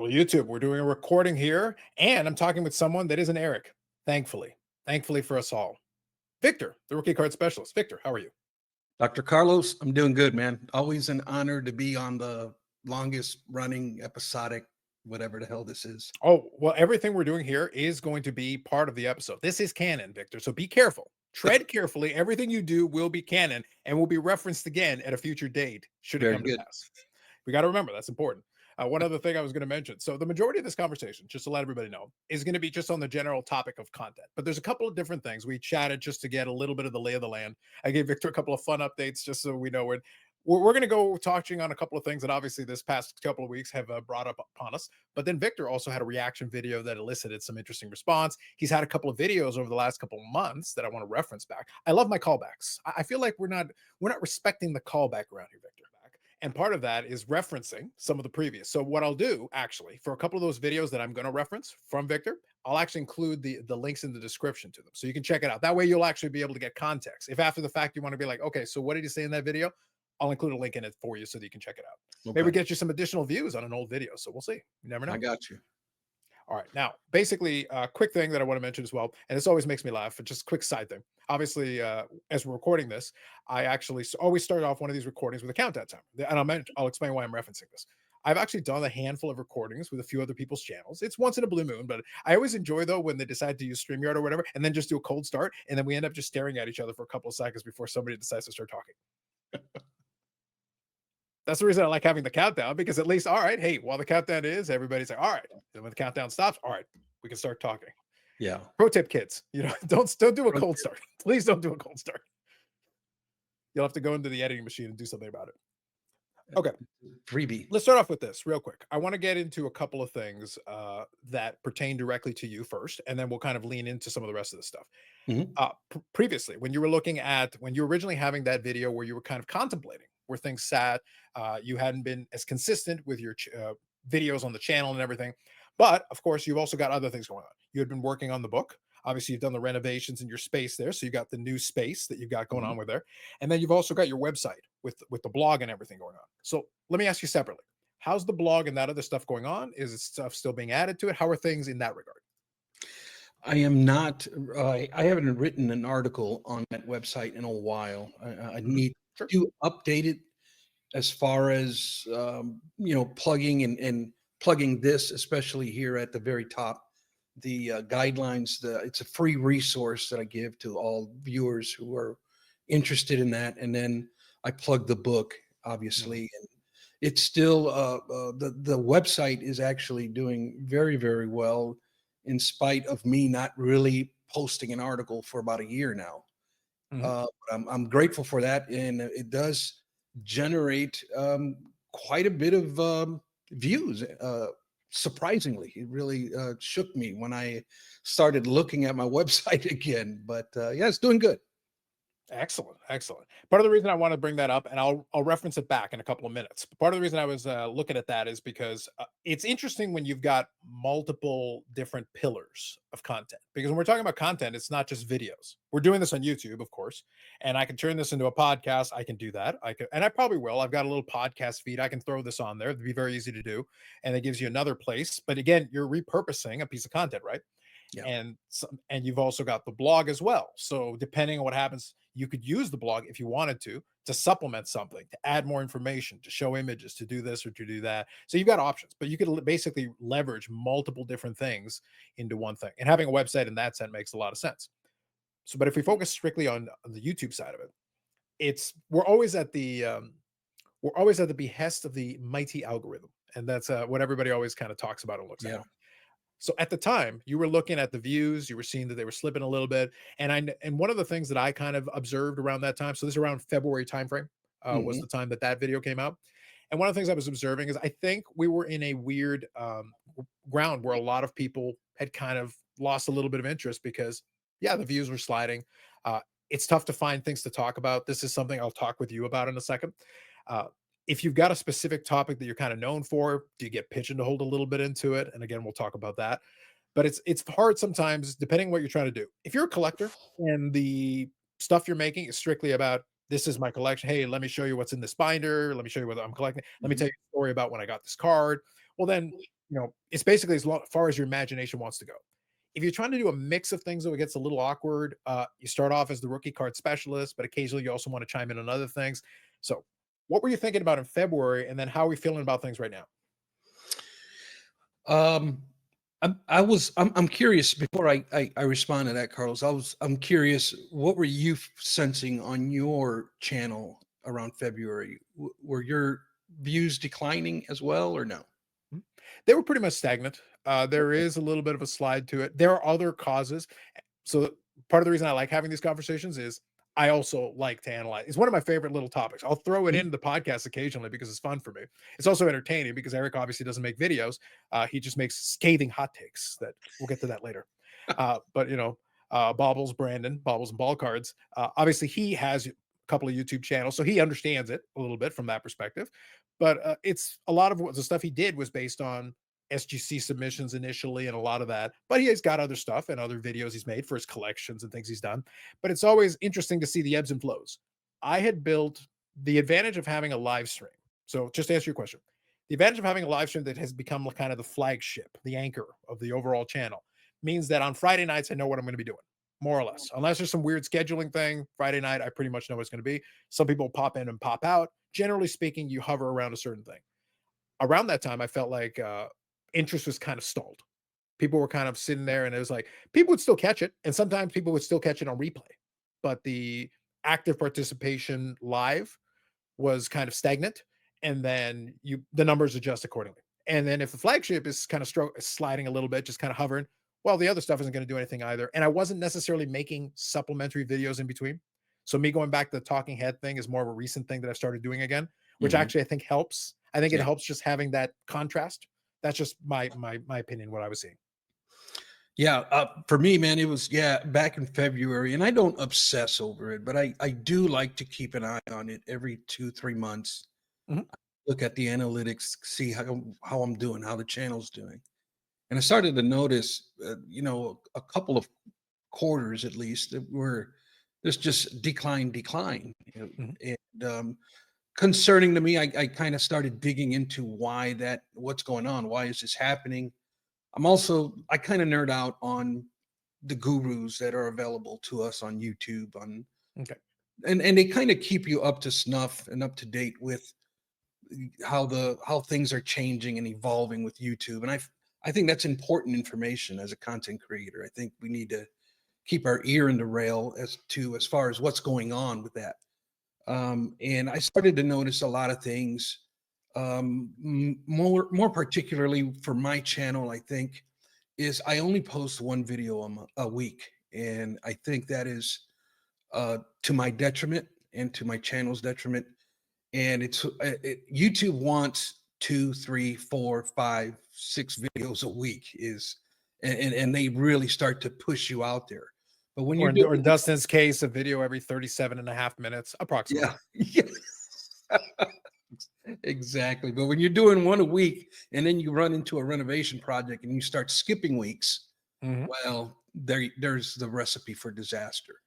Hello, YouTube. We're doing a recording here, and I'm talking with someone that isn't Eric, thankfully. Thankfully for us all. Victor, the rookie card specialist. Victor, how are you? Dr. Carlos, I'm doing good, man. Always an honor to be on the longest running episodic, whatever the hell this is. Oh, well, everything we're doing here is going to be part of the episode. This is canon, Victor, so be careful. Tread carefully. Everything you do will be canon and will be referenced again at a future date, should it Very come to good. pass. We got to remember that's important. One other thing I was going to mention. So, the majority of this conversation, just to let everybody know, is going to be just on the general topic of content. But there's a couple of different things. We chatted just to get a little bit of the lay of the land. I gave Victor a couple of fun updates just so we know where we're going to go touching on a couple of things that obviously this past couple of weeks have brought up upon us. But then Victor also had a reaction video that elicited some interesting response. He's had a couple of videos over the last couple of months that I want to reference back. I love my callbacks. I feel like we're not respecting the callback around here, Victor. And part of that is referencing some of the previous. So what I'll do actually for a couple of those videos that I'm going to reference from Victor, I'll actually include the links in the description to them. So you can check it out. That way you'll actually be able to get context. If after the fact you want to be like, okay, so what did he say in that video? I'll include a link in it for you so that you can check it out. Okay. Maybe get you some additional views on an old video. So we'll see. You never know. I got you. All right. Now, basically, a quick thing that I want to mention as well, and this always makes me laugh, but just a quick side thing. Obviously, as we're recording this, I actually always start off one of these recordings with a countdown timer. And I'll explain why I'm referencing this. I've actually done a handful of recordings with a few other people's channels. It's once in a blue moon, but I always enjoy, though, when they decide to use StreamYard or whatever, and then just do a cold start. And then we end up just staring at each other for a couple of seconds before somebody decides to start talking. That's the reason I like having the countdown, because at least, all right, hey, while the countdown is, everybody's like, all right. And when the countdown stops, all right, we can start talking. Yeah. Pro tip, kids, don't do a cold start. Please don't do a cold start. You'll have to go into the editing machine and do something about it. Okay. Freebie. Let's start off with this real quick. I want to get into a couple of things that pertain directly to you first, and then we'll kind of lean into some of the rest of the stuff. Mhm. Previously, when you were originally having that video where you were kind of contemplating where things sat, you hadn't been as consistent with your videos on the channel and everything. But of course, you've also got other things going on. You had been working on the book. Obviously, you've done the renovations in your space there. So you got the new space that you've got going Mhm. on with there. And then you've also got your website with the blog and everything going on. So let me ask you separately. How's the blog and that other stuff going on? Is it stuff still being added to it? How are things in that regard? I am not. I haven't written an article on that website in a while. I Mhm. need Sure. to update it as far as plugging and plugging this, especially here at the very top. The guidelines. It's a free resource that I give to all viewers who are interested in that, and then I plug the book, Mhm. obviously, and it's still the website is actually doing very, very well in spite of me not really posting an article for about a year now. Mhm. But I'm grateful for that, and it does generate quite a bit of views. Surprisingly, it really shook me when I started looking at my website again. But yeah, it's doing good. Excellent, excellent. Part of the reason I want to bring that up, and I'll reference it back in a couple of minutes. But part of the reason I was looking at that is because it's interesting when you've got multiple different pillars of content. Because when we're talking about content, it's not just videos. We're doing this on YouTube, of course, and I can turn this into a podcast. I can do that. And I probably will. I've got a little podcast feed. I can throw this on there. It'd be very easy to do, and it gives you another place. But again, you're repurposing a piece of content, right? Yeah. And you've also got the blog as well. So depending on what happens, you could use the blog if you wanted to supplement something, to add more information, to show images, to do this or to do that. So you've got options, but you could basically leverage multiple different things into one thing. And having a website in that sense makes a lot of sense. So, but if we focus strictly on the YouTube side of it, it's we're always at the behest of the mighty algorithm, and that's what everybody always kind of talks about and looks at. Yeah. So at the time, you were looking at the views, you were seeing that they were slipping a little bit, and one of the things that I kind of observed around that time, so this is around February timeframe, was Hmm. the time that that video came out. And one of the things I was observing is I think we were in a weird ground where a lot of people had kind of lost a little bit of interest because, yeah, the views were sliding. Uh, it's tough to find things to talk about. This is something I'll talk with you about in a second. Uh, if you've got a specific topic that you're kind of known for, do you get pigeonholed a little bit into it? And again, we'll talk about that. But it's hard sometimes, depending what you're trying to do. If you're a collector and the stuff you're making is strictly about this is my collection. Hey, let me show you what's in this binder. Let me show you what I'm collecting. Let me Hmm. tell you a story about when I got this card. Well, then it's basically far as your imagination wants to go. If you're trying to do a mix of things, though, it gets a little awkward. You start off as the rookie card specialist, but occasionally you also want to chime in on other things. So, what were you thinking about in February, and then how are we feeling about things right now? Um, I'm curious before I respond to that, Carlos. I'm curious. What were you sensing on your channel around February? Were your views declining as well, or no? Mhm. They were pretty much stagnant. There is a little bit of a slide to it. There are other causes. So part of the reason I like having these conversations is I also like to analyze. It's one of my favorite little topics. I'll throw it Mhm. into the podcast occasionally because it's fun for me. It's also entertaining because Eric obviously doesn't make videos. He just makes scathing hot takes that we'll get to that later. But Baubles and Ball Cards. Obviously, he has a couple of YouTube channels, so he understands it a little bit from that perspective. But it's a lot of what the stuff he did was based on SGC submissions initially and a lot of that. But he has got other stuff and other videos he's made for his collections and things he's done. But it's always interesting to see the ebbs and flows. I had built the advantage of having a live stream. So just to answer your question, the advantage of having a live stream that has become kind of the flagship, the anchor of the overall channel, means that on Friday nights, I know what I'm going to be doing, more or less. Unless there's some weird scheduling thing, Friday night, I pretty much know what it's going to be. Some people pop in and pop out. Generally speaking, you hover around a certain thing. Around that time, I felt like interest was kind of stalled. People were kind of sitting there, and it was like people would still catch it, and sometimes people would still catch it on replay. But the active participation live was kind of stagnant, and then the numbers adjust accordingly. And then if the flagship is kind of sliding a little bit, just kind of hovering, well, the other stuff isn't going to do anything either. And I wasn't necessarily making supplementary videos in between. So me going back to the talking head thing is more of a recent thing that I started doing again, which Mhm. actually I think helps. I think it Yeah. helps just having that contrast. That's just my opinion, what I was seeing. Yeah, for me, man, it was back in February, and I don't obsess over it, but I do like to keep an eye on it every 2 3 months. Mhm. Look at the analytics, see how I'm doing, how the channel's doing, and I started to notice, a couple of quarters at least that were there's just decline, Mhm. and concerning to me, I kind of started digging into what's going on, why is this happening. I kind of nerd out on the gurus that are available to us on YouTube Okay. and they kind of keep you up to snuff and up to date with how things are changing and evolving with YouTube. And I think that's important information as a content creator. I think we need to keep our ear in the rail as far as what's going on with that. And I started to notice a lot of things, more particularly for my channel. I think is I only post one video a week, and I think that is to my detriment and to my channel's detriment. And YouTube wants 2 3 4 5 6 videos a week and they really start to push you out there. But when you're Or in doing Dustin's case, a video every 37.5 minutes, approximately. yeah, yeah, exactly. But when you're doing one a week and then you run into a renovation project and you start skipping weeks, Mhm. well, there's the recipe for disaster.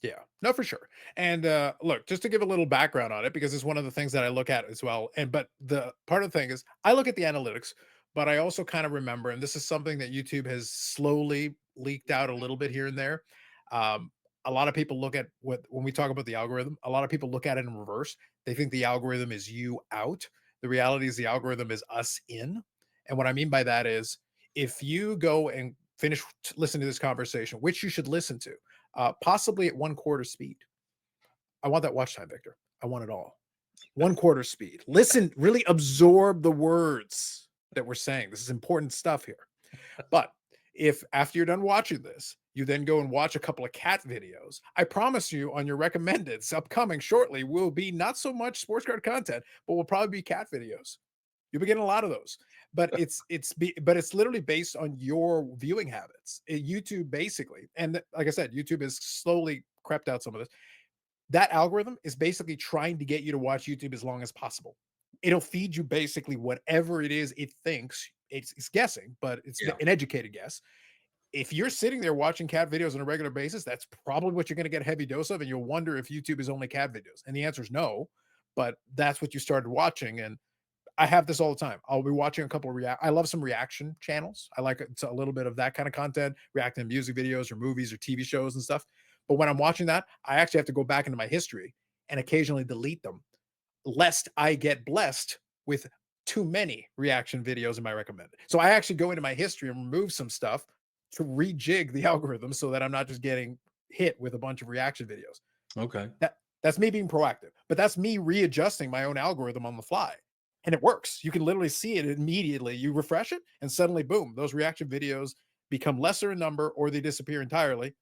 Yeah, no, for sure. And look, just to give a little background on it, because it's one of the things that I look at as well. And but the part of the thing is, I look at the analytics, but I also kind of remember, and this is something that YouTube has slowly leaked out a little bit here and there. Um, a lot of people look at when we talk about the algorithm, a lot of people look at it in reverse. They think the algorithm is you out. The reality is the algorithm is us in. And what I mean by that is, if you go and finish listening to this conversation, which you should listen to possibly at 1/4 speed. I want that watch time, Victor. I want it all. 1/4 speed. Listen, really absorb the words that we're saying. This is important stuff here. But if after you're done watching this, you then go and watch a couple of cat videos, I promise you on your recommendeds upcoming shortly will be not so much sports card content, but will probably be cat videos. You'll be getting a lot of those, but it's literally based on your viewing habits. YouTube basically, and like I said, YouTube has slowly crept out some of this. That algorithm is basically trying to get you to watch YouTube as long as possible. It'll feed you basically whatever it is it thinks. It's guessing, but it's Yeah. an educated guess. If you're sitting there watching cat videos on a regular basis, that's probably what you're going to get a heavy dose of, and you'll wonder if YouTube is only cat videos. And the answer is no, but that's what you started watching, and I have this all the time. I'll be watching a couple of I love some reaction channels. I like a little bit of that kind of content, reacting to music videos or movies or TV shows and stuff. But when I'm watching that, I actually have to go back into my history and occasionally delete them, lest I get blessed with too many reaction videos in my recommended. So I actually go into my history and remove some stuff to rejig the algorithm so that I'm not just getting hit with a bunch of reaction videos. Okay. That's me being proactive, but that's me readjusting my own algorithm on the fly. And it works. You can literally see it immediately. You refresh it, and suddenly, boom, those reaction videos become lesser in number or they disappear entirely.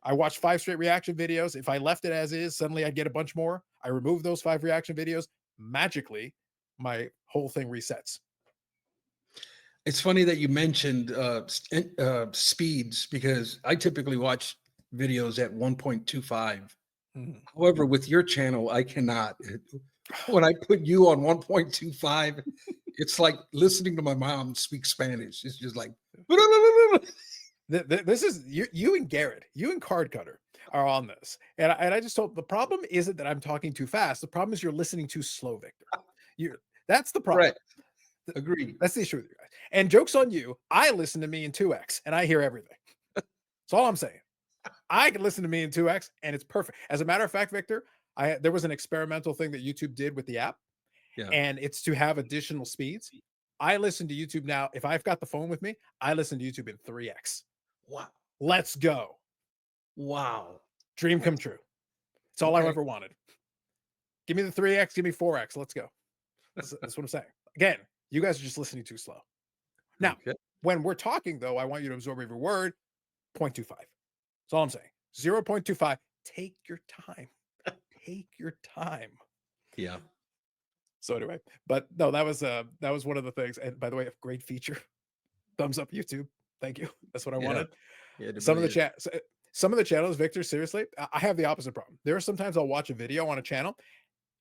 I watched 5 straight reaction videos. If I left it as is, suddenly I'd get a bunch more. I remove those 5 reaction videos. Magically, my whole thing resets. It's funny that you mentioned speeds, because I typically watch videos at 1.25. Mhm. However, with your channel, I cannot. When I put you on 1.25, it's like listening to my mom speak Spanish. It's just like, This is you and Garrett, you and Card Cutter are on this. And I just hope the problem isn't that I'm talking too fast. The problem is you're listening too slow, Victor. You That's the problem. correct. Agreed. That's the issue with you guys. And joke's on you. I listen to me in 2x and I hear everything. That's all I'm saying. I can listen to me in 2x and it's perfect. As a matter of fact, Victor, there was an experimental thing that YouTube did with the app, Yeah. and it's to have additional speeds. I listen to YouTube now. If I've got the phone with me, I listen to YouTube in 3x. Wow. Let's go. Wow. Dream come true. It's all I Okay. ever wanted. Give me the 3x, give me 4x. Let's go. That's what I'm saying. Again, you guys are just listening too slow. Now, Okay. when we're talking, though, I want you to absorb every word. 0.25. That's all I'm saying. 0.25. Take your time. Take your time. Yeah. So anyway, but no, that was one of the things. And by the way, a great feature. Thumbs up YouTube. Thank you. That's what I Yeah. wanted. Yeah. It Some of really the is. chat, some of the channels, Victor, seriously, I have the opposite problem. There are sometimes I'll watch a video on a channel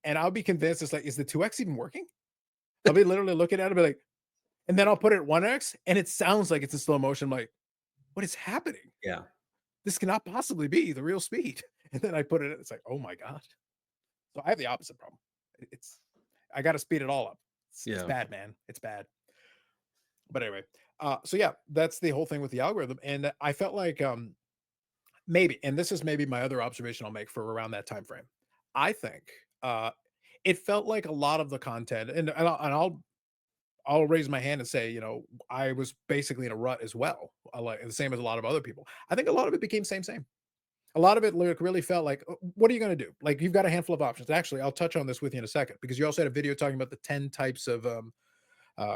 and I'll be convinced it's like, is the 2x even working? I'll be literally looking at it and be like, and then I'll put it at 1x and it sounds like it's in slow motion. I'm like, what is happening? Yeah. This cannot possibly be the real speed. And then I put it, it's like, oh my God. So I have the opposite problem. It's, I got to speed it all up. It's Yeah. bad, man. It's bad. But anyway, so yeah, that's the whole thing with the algorithm. And I felt like maybe, and this is maybe my other observation I'll make for around that time frame. I think it felt like a lot of the content, I'll raise my hand and say, I was basically in a rut as well, like the same as a lot of other people. I think a lot of it became same. A lot of it really felt like, what are you going to do? Like you've got a handful of options. Actually, I'll touch on this with you in a second because you also had a video talking about the 10 types of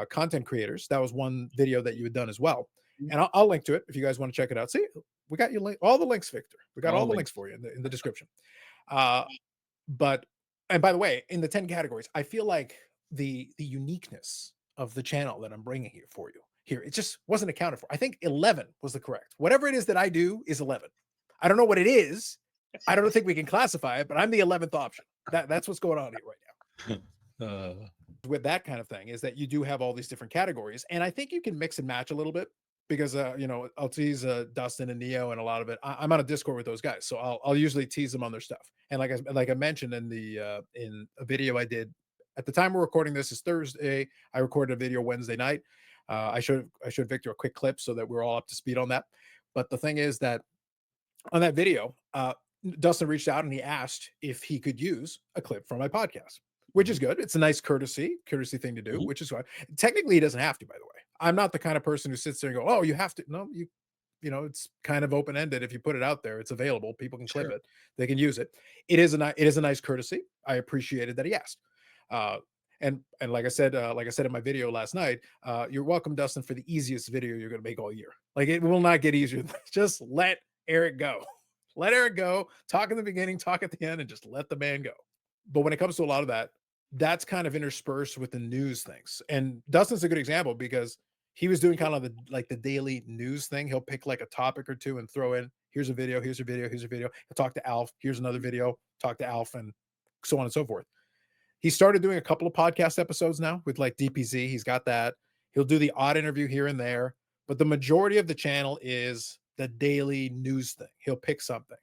content creators. That was one video that you had done as well. And I'll link to it if you guys want to check it out. See, we got you all the links, Victor. We got all the links for you in the description. But and by the way, in the 10 categories, I feel like the uniqueness of the channel that I'm bringing here for you here, it just wasn't accounted for. I think 11 was the correct. Whatever it is that I do is 11. I don't know what it is. I don't think we can classify it, but I'm the 11th option. That's what's going on here right now. With that kind of thing is that you do have all these different categories, and I think you can mix and match a little bit because I'll tease Dustin and Neo and a lot of it. I'm on a Discord with those guys, so I'll usually tease them on their stuff. And like I mentioned in a video I did at the time we're recording this is Thursday. I recorded a video Wednesday night. I showed Victor a quick clip so that we're all up to speed on that. But the thing is that on that video, Dustin reached out and he asked if he could use a clip from my podcast, which is good. It's a nice courtesy thing to do, which is fine. Technically, he doesn't have to, by the way. I'm not the kind of person who sits there and go, oh, you have to. No, it's kind of open-ended. If you put it out there, it's available. People can clip it. They can use it. It is a nice courtesy. I appreciated that he asked. And like I said in my video last night, you're welcome, Dustin, for the easiest video you're going to make all year. Like it will not get easier. Just let Eric go. Let Eric go. Talk in the beginning, talk at the end, and just let the man go. But when it comes to a lot of that, that's kind of interspersed with the news things. And Dustin's a good example because he was doing kind of the daily news thing. He'll pick like a topic or two and throw in, here's a video, here's a video, here's a video. He'll talk to Alf, here's another video, talk to Alf, and so on and so forth. He started doing a couple of podcast episodes now with like DPZ. He's got that. He'll do the odd interview here and there, but the majority of the channel is the daily news thing. He'll pick something,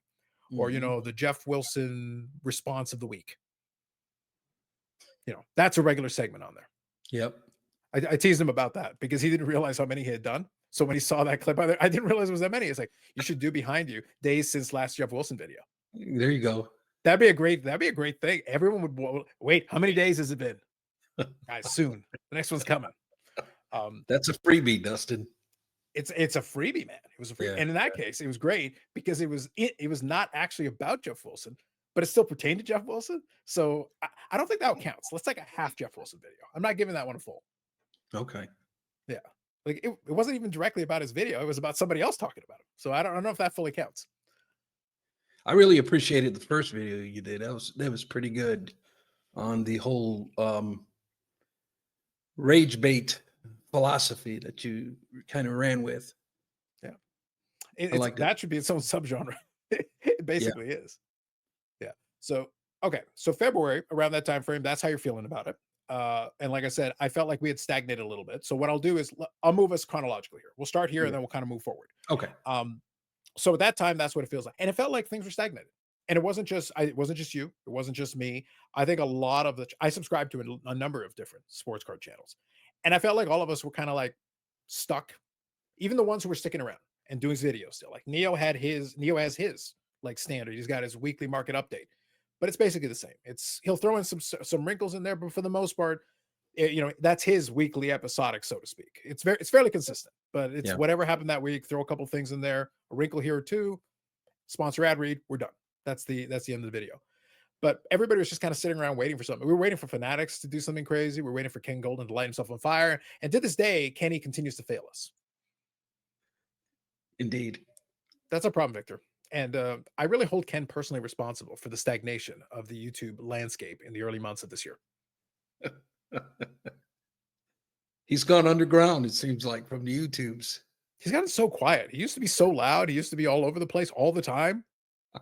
or the Jeff Wilson response of the week. That's a regular segment on there. Yep. I teased him about that because he didn't realize how many he had done. So when he saw that clip, I didn't realize it was that many. It's like, you should do behind you days since last Jeff Wilson video. There you go. That'd be a great thing. Everyone would wait. How many days has it been? Guys, soon. The next one's coming. That's a freebie, Dustin. It's a freebie, man. It was a free, Yeah. and in that case, it was great because it was not actually about Jeff Wilson, but it still pertained to Jeff Wilson. So I don't think that counts. Let's take a half Jeff Wilson video. I'm not giving that one a full. Okay. Yeah. Like it wasn't even directly about his video. It was about somebody else talking about him. So I don't know if that fully counts. I really appreciated the first video you did. That was pretty good on the whole rage bait philosophy that you kind of ran with. Yeah. I like that. That should be its own subgenre. It Yeah. basically is. Yeah. So okay. So February, around that time frame, that's how you're feeling about it. And like I said, I felt like we had stagnated a little bit. So what I'll do is I'll move us chronologically here. We'll start here and Yeah. then we'll kind of move forward. Okay. So at that time, that's what it feels like. And it felt like things were stagnated. And it wasn't just you, it wasn't just me. I think a lot of I subscribed to a number of different sports card channels. And I felt like all of us were kind of like stuck, even the ones who were sticking around and doing videos still. Like Neo has his like standard. He's got his weekly market update, but it's basically the same. He'll throw in some wrinkles in there, but for the most part, that's his weekly episodic, so to speak. It's fairly consistent, but it's whatever happened that week. Throw a couple things in there, a wrinkle here or two, sponsor ad read, we're done. That's the end of the video. But everybody was just kind of sitting around waiting for something. We were waiting for Fanatics to do something crazy. We're waiting for Ken Golden to light himself on fire. And to this day, Kenny continues to fail us. Indeed. That's a problem, Victor. And I really hold Ken personally responsible for the stagnation of the YouTube landscape in the early months of this year. He's gone underground, it seems like, from the YouTubes. He's gotten so quiet. He used to be so loud. He used to be all over the place all the time.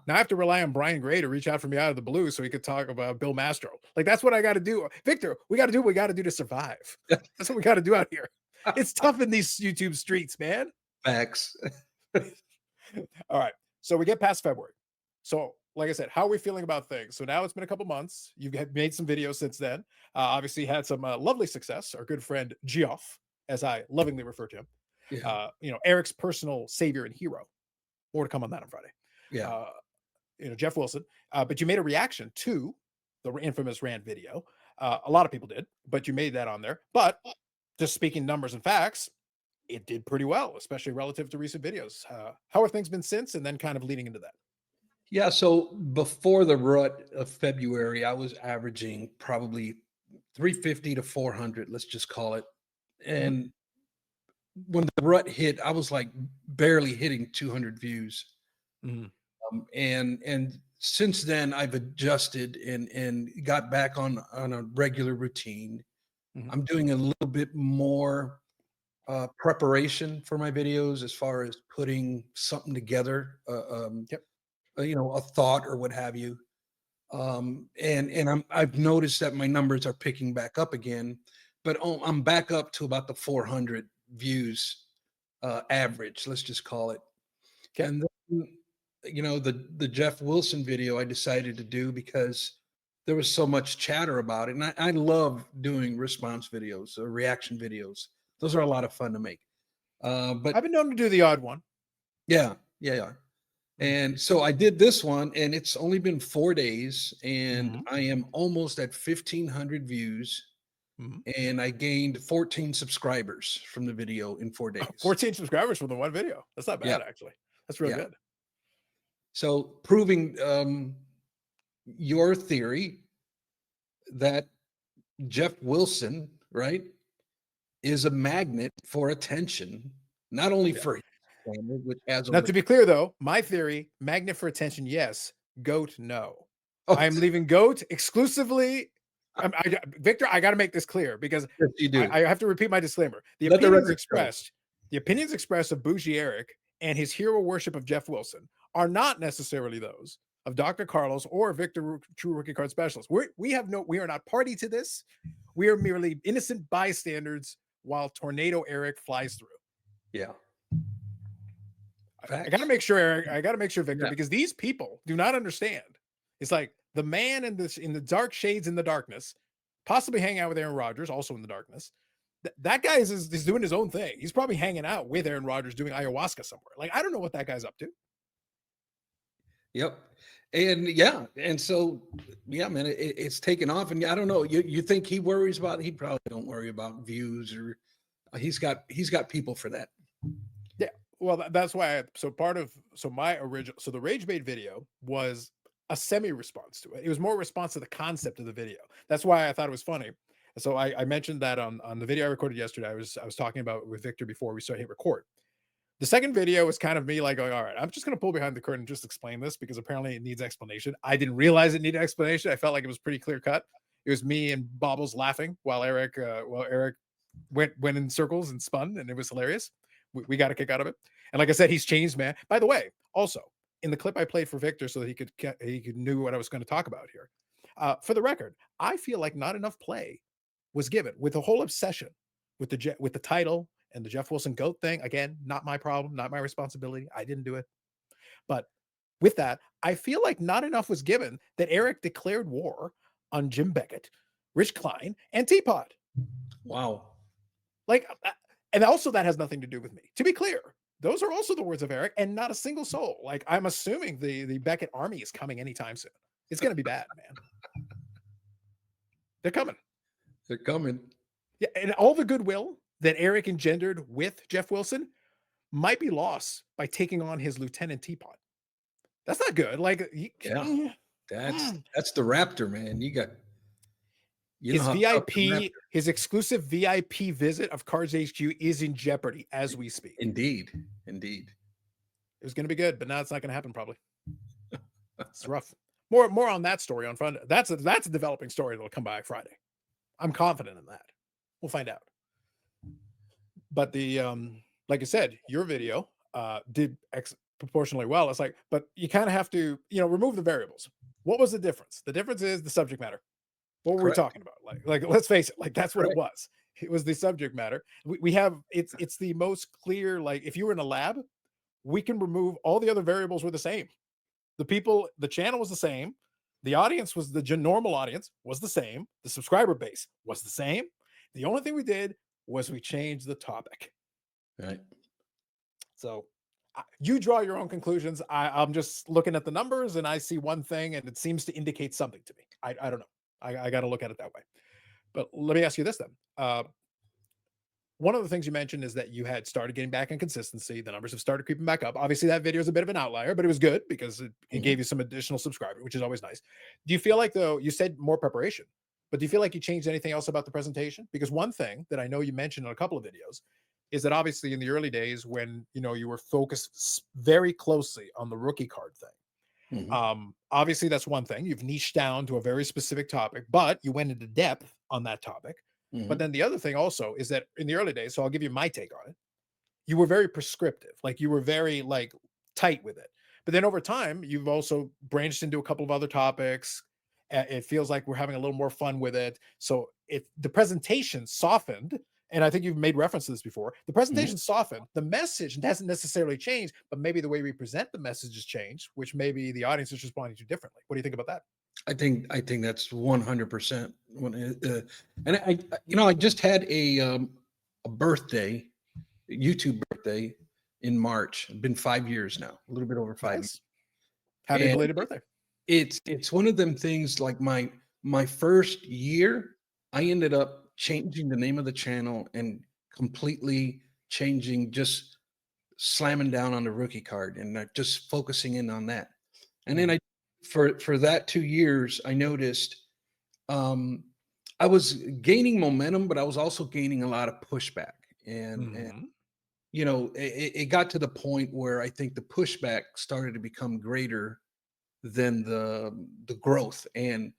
Now I have to rely on Brian Gray to reach out for me out of the blue so he could talk about Bill Mastro. Like, that's what I got to do. Victor, we got to do what we got to do to survive. That's what we got to do out here. It's tough in these YouTube streets, man. Facts. All right. So we get past February. So, like I said, how are we feeling about things? So now it's been a couple months. You've made some videos since then. Obviously had some lovely success. Our good friend Geoff, as I lovingly refer to him, Eric's personal savior and hero. More to come on that on Friday. Yeah. Jeff Wilson. But you made a reaction to the infamous rant video. A lot of people did, but you made that on there. But just speaking numbers and facts, it did pretty well, especially relative to recent videos. How have things been since, and then kind of leading into that? Yeah. So before the rut of February, I was averaging probably 350 to 400, let's just call it. And when the rut hit, I was like barely hitting 200 views. Mm-hmm. And since then, I've adjusted and got back on a regular routine. Mm-hmm. I'm doing a little bit more preparation for my videos as far as putting something together, a thought or what have you. And I've noticed that my numbers are picking back up again, but I'm back up to about the 400 views average, let's just call it. Okay. And then, the Jeff Wilson video I decided to do because there was so much chatter about it. And I love doing response videos or reaction videos. Those are a lot of fun to make. But I've been known to do the odd one. Yeah. And so I did this one, and it's only been 4 days, and I am almost at 1,500 views. And I gained 14 subscribers from the video in 4 days. 14 subscribers from the one video. That's not bad, actually. That's real good. So proving your theory that Jeff Wilson, right, is a magnet for attention, not only for which has. Now, to be clear, though, my theory: magnet for attention, yes. Goat, no. I am leaving Goat exclusively. Victor, I got to make this clear because yes, you do. I have to repeat my disclaimer. The opinions expressed of Bougie Eric and his hero worship of Jeff Wilson are not necessarily those of Dr. Carlos or Victor, True Rookie Card Specialist. We are not party to this. We are merely innocent bystanders while Tornado Eric flies through. Yeah. I got to make sure, Eric. I got to make sure, Victor, because these people do not understand. It's like the man in the dark shades in the darkness possibly hanging out with Aaron Rodgers, also in the darkness. That guy is doing his own thing. He's probably hanging out with Aaron Rodgers doing ayahuasca somewhere. Like, I don't know what that guy's up to. Yep. And yeah, and so yeah, man, it's taken off. And I don't know. You think he worries about? He probably don't worry about views, or he's got people for that. Yeah. Well, that's why. My original. So the Rage Bait video was a semi response to it. It was more response to the concept of the video. That's why I thought it was funny. So I mentioned that on the video I recorded yesterday. I was talking about with Victor before we started hit record. The second video was kind of me like going, all right, I'm just going to pull behind the curtain and just explain this because apparently it needs explanation. I didn't realize it needed explanation. I felt like it was pretty clear cut. It was me and Bobbles laughing while Eric went in circles and spun, and it was hilarious. We got a kick out of it. And like I said, he's changed, man. By the way, also in the clip I played for Victor so that he could knew what I was going to talk about here. For the record, I feel like not enough play was given with the whole obsession with the title and the Jeff Wilson GOAT thing. Again, not my problem, not my responsibility. I didn't do it. But with that, I feel like not enough was given that Eric declared war on Jim Beckett, Rich Klein, and Teapot. Wow. Like, and also that has nothing to do with me. To be clear, those are also the words of Eric and not a single soul. Like, I'm assuming the Beckett army is coming anytime soon. It's going to be bad, man. They're coming. They're coming. Yeah, and all the goodwill that Eric engendered with Jeff Wilson might be lost by taking on his Lieutenant Teapot. That's not good. Like, yeah, that's the Raptor, man. His VIP, his exclusive VIP visit of Cards HQ is in jeopardy as we speak. Indeed. It was going to be good, but now it's not going to happen. Probably. It's rough. More on that story on Friday. That's a developing story that'll come by Friday. I'm confident in that. We'll find out. But the like I said, your video did proportionally well. It's like, but you kind of have to, remove the variables. What was the difference? The difference is the subject matter. What were we talking about? Like let's face it, like that's what it was. It was the subject matter. We have it's the most clear. Like if you were in a lab, we can remove all the other variables were the same. The channel was the same. The audience was the normal audience was the same. The subscriber base was the same. The only thing we did was we changed the topic. Right. So you draw your own conclusions. I'm just looking at the numbers and I see one thing and it seems to indicate something to me. I don't know. I got to look at it that way. But let me ask you this then. One of the things you mentioned is that you had started getting back in consistency. The numbers have started creeping back up. Obviously, that video is a bit of an outlier, but it was good because it gave you some additional subscribers, which is always nice. Do you feel like, though, you said more preparation, but do you feel like you changed anything else about the presentation? Because one thing that I know you mentioned in a couple of videos is that obviously in the early days when, you were focused very closely on the rookie card thing. Obviously, that's one thing. You've niched down to a very specific topic, but you went into depth on that topic. But then the other thing also is that in the early days, so I'll give you my take on it. You were very prescriptive, like you were very tight with it. But then over time, you've also branched into a couple of other topics. It feels like we're having a little more fun with it. So the presentation softened, and I think you've made reference to this before. The presentation softened. The message hasn't necessarily changed, but maybe the way we present the message has changed, which maybe the audience is responding to differently. What do you think about that? I think that's 100%. And I just had a birthday, YouTube birthday in March. It's been 5 years now, a little bit over 5 years. Happy belated birthday. It's one of them things like my first year, I ended up changing the name of the channel and completely changing, just slamming down on the rookie card and just focusing in on that. And then for that 2 years, I noticed I was gaining momentum, but I was also gaining a lot of pushback. And it got to the point where I think the pushback started to become greater than the growth. And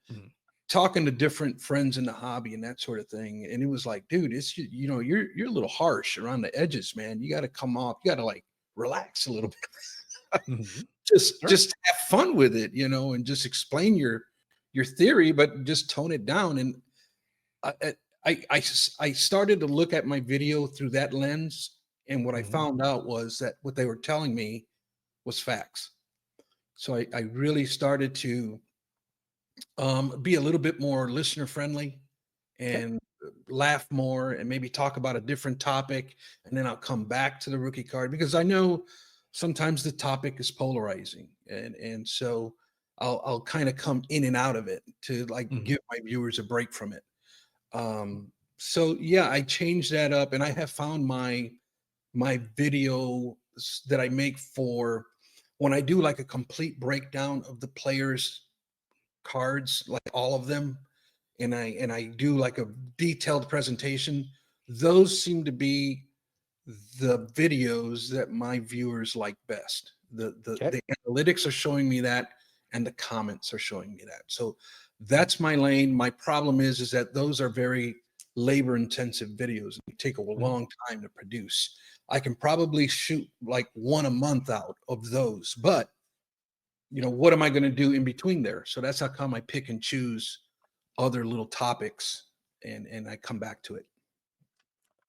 talking to different friends in the hobby and that sort of thing, and it was like, dude, it's you're a little harsh around the edges, man. You got to come off. You got to relax a little bit. Just have fun with it, and just explain your theory, but just tone it down. And I started to look at my video through that lens, and what I found out was that what they were telling me was facts. So I really started to be a little bit more listener friendly, Okay. and laugh more and maybe talk about a different topic, and then I'll come back to the rookie card because I know sometimes the topic is polarizing, and so I'll kind of come in and out of it to like Mhm. give my viewers a break from it. So yeah, I changed that up, and I have found my video that I make for when I do like a complete breakdown of the players' cards, like all of them, and I do like a detailed presentation. Those seem to be the videos that my viewers like best. Okay. The analytics are showing me that, and the comments are showing me that. So that's my lane. My problem is that those are very labor intensive videos and they take a Mhm. long time to produce. I can probably shoot like one a month out of those, but what am I going to do in between there? So that's how come I pick and choose other little topics, and I come back to it.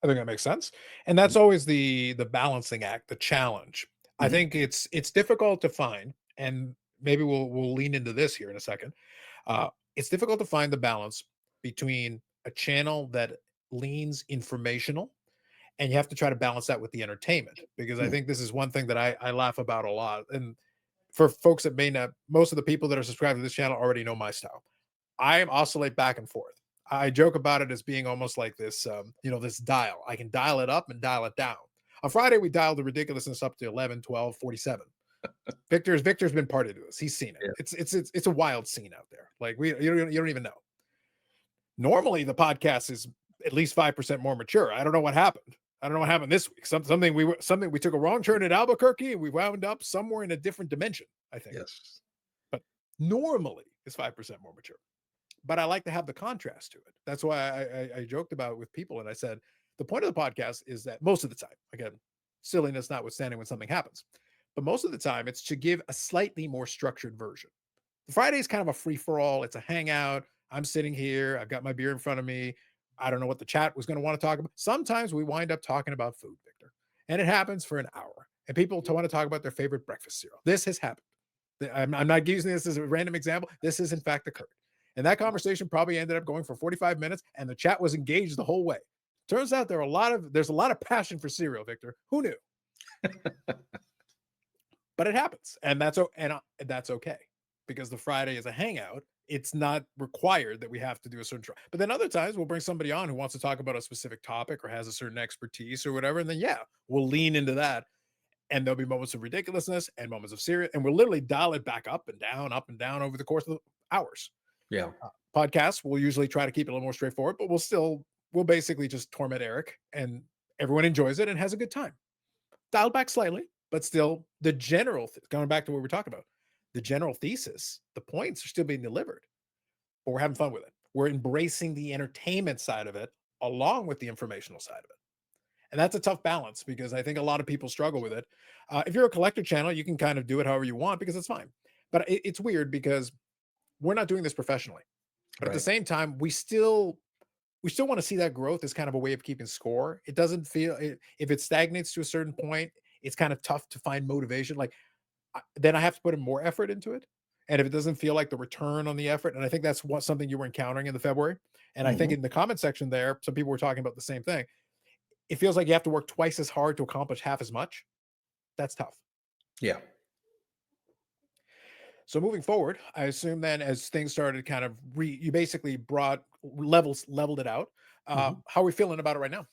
I think that makes sense. And that's always the balancing act, the challenge. I Mhm. think it's difficult to find, and maybe we'll lean into this here in a second. It's difficult to find the balance between a channel that leans informational, and you have to try to balance that with the entertainment, because I Yeah. think this is one thing that I laugh about a lot. And for folks that may not, most of the people that are subscribed to this channel already know my style. I oscillate back and forth. I joke about it as being almost like this, this dial. I can dial it up and dial it down. On Friday, we dialed the ridiculousness up to 11, 12, 47. Victor's been party to this. He's seen it. Yeah. It's a wild scene out there. Like you don't even know. Normally, the podcast is at least 5% more mature. I don't know what happened. I don't know what happened this week. Something we took a wrong turn at Albuquerque and we wound up somewhere in a different dimension, I think. Yes. But normally it's 5% more mature. But I like to have the contrast to it. That's why I joked about it with people, and I said the point of the podcast is that most of the time, again, silliness notwithstanding when something happens, but most of the time it's to give a slightly more structured version. The Friday is kind of a free for all. It's a hangout. I'm sitting here. I've got my beer in front of me. I don't know what the chat was going to want to talk about. Sometimes we wind up talking about food, Victor, and it happens for an hour. And people want to talk about their favorite breakfast cereal. This has happened. I'm not using this as a random example. This has in fact occurred. And that conversation probably ended up going for 45 minutes, and the chat was engaged the whole way. Turns out there's a lot of passion for cereal, Victor. Who knew? But it happens, and that's okay, because the Friday is a hangout. It's not required that we have to do a certain. But then other times we'll bring somebody on who wants to talk about a specific topic or has a certain expertise or whatever, and then yeah, we'll lean into that. And there'll be moments of ridiculousness and moments of serious, and we'll literally dial it back up and down over the course of the hours. Yeah. Podcasts, we'll usually try to keep it a little more straightforward, but we'll basically just torment Eric, and everyone enjoys it and has a good time. Dialed back slightly, but still the going back to what we're talking about, the general thesis, the points are still being delivered, but we're having fun with it. We're embracing the entertainment side of it along with the informational side of it. And that's a tough balance because I think a lot of people struggle with it. If you're a collector channel, you can kind of do it however you want because it's fine. But it's weird because we're not doing this professionally. But at the Right. same time, we still want to see that growth as kind of a way of keeping score. It doesn't feel if it stagnates to a certain point, it's kind of tough to find motivation. Like then I have to put in more effort into it. And if it doesn't feel like the return on the effort, and I think that's something you were encountering in the February. And I think Mhm. in the comment section there, some people were talking about the same thing. It feels like you have to work twice as hard to accomplish half as much. That's tough. Yeah. So moving forward, I assume then as things started kind of you basically leveled it out. Mhm. How are we feeling about it right now?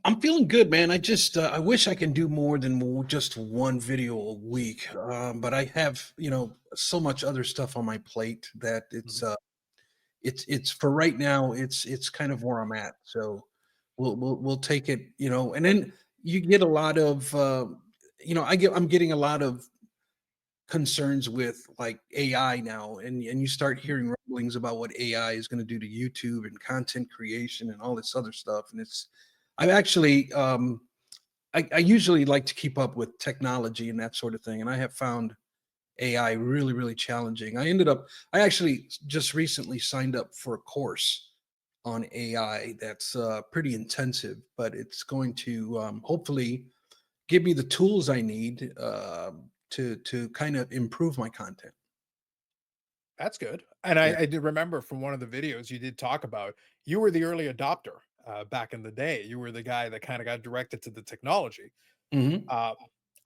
I'm feeling good, man. I wish I can do more than just one video a week. But I have, so much other stuff on my plate that Mhm. it's for right now. It's kind of where I'm at. So we'll take it, and then you get a lot of, I'm getting a lot of concerns with like AI now, and you start hearing rumblings about what AI is going to do to YouTube and content creation and all this other stuff. And I'm actually, I usually like to keep up with technology and that sort of thing, and I have found AI really, really challenging. I actually just recently signed up for a course on AI that's pretty intensive, but it's going to hopefully give me the tools I need to kind of improve my content. That's good. And Yeah. I did remember from one of the videos you did talk about you were the early adopter back in the day. You were the guy that kind of got directed to the technology. Hmm. Uh,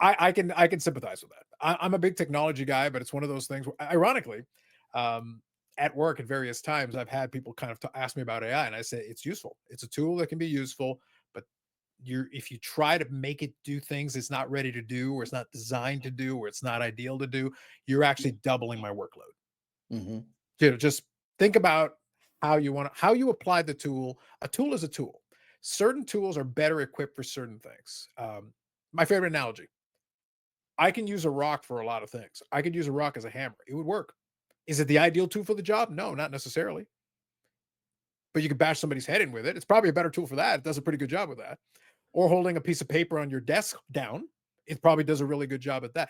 I can sympathize with that. I'm a big technology guy, but it's one of those things. Ironically, um, at work at various times, I've had people kind of ask me about AI, and I say it's useful. It's a tool that can be useful, but if you try to make it do things it's not ready to do, or it's not designed to do, or it's not ideal to do, you're actually doubling my workload. Hmm. Just think about how you apply the tool. A tool is a tool. Certain tools are better equipped for certain things. My favorite analogy: I can use a rock for a lot of things. I could use a rock as a hammer. It would work. Is it the ideal tool for the job? No, not necessarily. But you could bash somebody's head in with it. It's probably a better tool for that. It does a pretty good job with that. Or holding a piece of paper on your desk down. It probably does a really good job at that.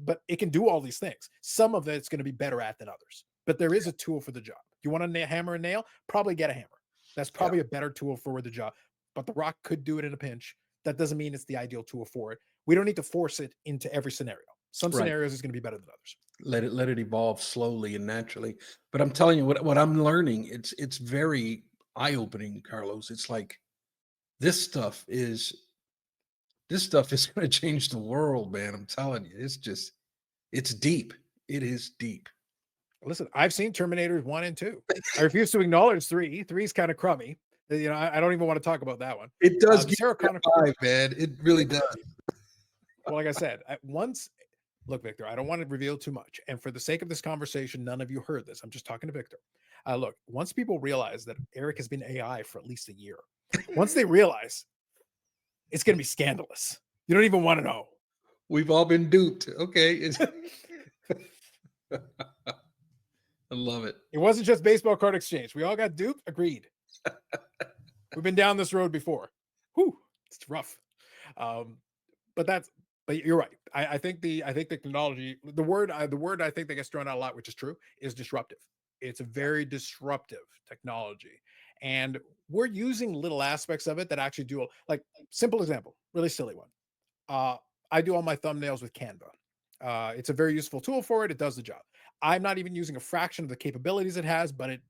But it can do all these things. Some of it's gonna be better at than others. But there is a tool for the job. You want to hammer and nail? Probably get a hammer. That's Yeah. probably a better tool for the job. But the rock could do it in a pinch. That doesn't mean it's the ideal tool for it. We don't need to force it into every scenario. Some Right. scenarios is going to be better than others. Let it evolve slowly and naturally. But I'm telling you, what I'm learning, it's very eye-opening, Carlos. It's like this stuff is this stuff is going to change the world, man. I'm telling you, it's deep. It is deep. Listen, I've seen Terminators 1 and 2. I refuse to acknowledge 3. 3 is kind of crummy. I don't even want to talk about that one. It does The give Sarah you Connor, a vibe, man. It really does. well, like I said, at once, look, Victor, I don't want to reveal too much. And for the sake of this conversation, none of you heard this. I'm just talking to Victor. Look, once people realize that Eric has been AI for at least a year, once they realize, it's going to be scandalous. You don't even want to know. We've all been duped. Okay. I love it. It wasn't just baseball card exchange. We all got duped. Agreed. We've been down this road before. Whew, it's rough. Um, but that's but you're right. I think the technology, the word I think that gets thrown out a lot, which is true, is disruptive. It's a very disruptive technology, and we're using little aspects of it that actually do, like, simple example, really silly one. Uh, I do all my thumbnails with Canva. It's a very useful tool for it. It does the job. I'm not even using a fraction of the capabilities it has, but it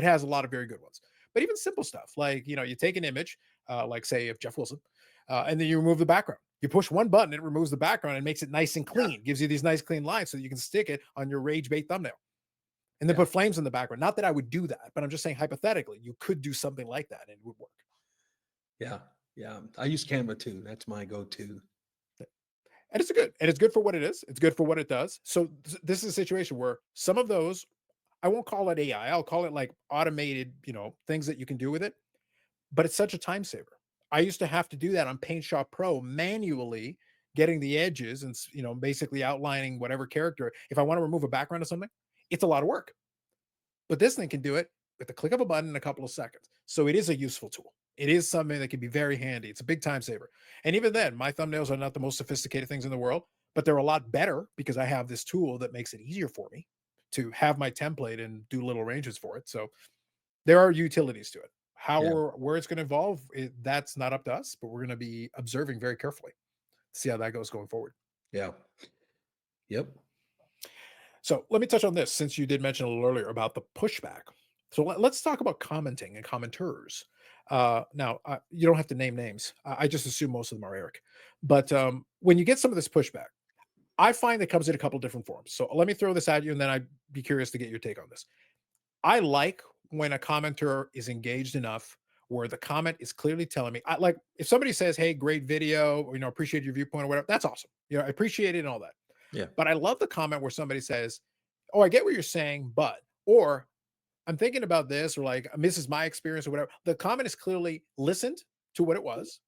has a lot of very good ones. But even simple stuff like, you take an image, like say of Jeff Wilson, and then you remove the background. You push one button, it removes the background and makes it nice and clean. Gives you these nice clean lines so that you can stick it on your rage bait thumbnail, and then Yeah. put flames in the background. Not that I would do that, but I'm just saying hypothetically, you could do something like that and it would work. Yeah. Yeah. I use Canva too. That's my go-to. And it's good for what it is. It's good for what it does. So this is a situation where some of those, I won't call it AI. I'll call it like automated, things that you can do with it. But it's such a time saver. I used to have to do that on Paint Shop Pro manually, getting the edges and basically outlining whatever character. If I want to remove a background or something, it's a lot of work. But this thing can do it with the click of a button in a couple of seconds. So it is a useful tool. It is something that can be very handy. It's a big time saver. And even then, my thumbnails are not the most sophisticated things in the world, but they're a lot better because I have this tool that makes it easier for me to have my template and do little ranges for it. So there are utilities to it. How Yeah. or where it's going to evolve, that's not up to us, but we're going to be observing very carefully to see how that goes going forward. Yeah. Yep. So let me touch on this since you did mention a little earlier about the pushback. So let's talk about commenting and commenters. Now, you don't have to name names. I just assume most of them are Eric. But when you get some of this pushback, I find it comes in a couple different forms. So let me throw this at you, and then I'd be curious to get your take on this. I like when a commenter is engaged enough where the comment is clearly telling me, I like if somebody says, "Hey, great video," or, appreciate your viewpoint or whatever. That's awesome. I appreciate it and all that. Yeah. But I love the comment where somebody says, "Oh, I get what you're saying, but," or "I'm thinking about this," or like, "This is my experience," or whatever. The comment is clearly listened to what it was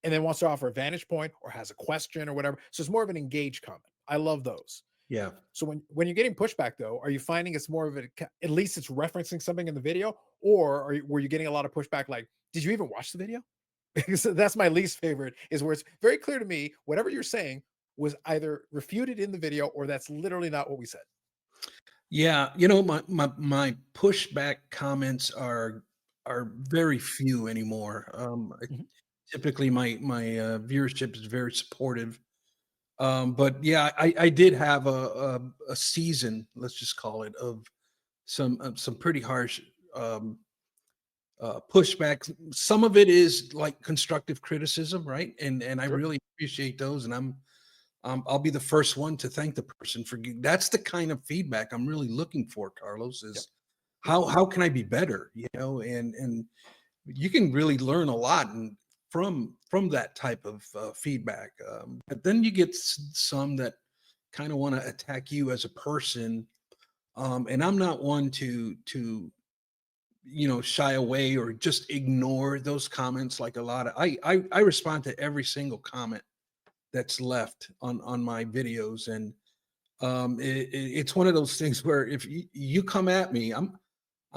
and then wants to offer a vantage point or has a question or whatever. So it's more of an engaged comment. I love those. Yeah. So when you're getting pushback though, are you finding it's more of at least it's referencing something in the video, or were you getting a lot of pushback like, "Did you even watch the video?" Because that's my least favorite, is where it's very clear to me whatever you're saying was either refuted in the video or that's literally not what we said. Yeah. My pushback comments are very few anymore. Mhm. Typically my viewership is very supportive. But yeah, I did have a season, let's just call it, of some pretty harsh um, pushback. Some of it is like constructive criticism, right? And I Sure. really appreciate those. And I'll be the first one to thank the person for that's the kind of feedback I'm really looking for, Carlos, Yep. is how can I be better, and you can really learn a lot from that type of feedback. But then you get some that kind of want to attack you as a person, and I'm not one to shy away or just ignore those comments. Like a lot of I respond to every single comment that's left on my videos, and it's one of those things where if you come at me, I'm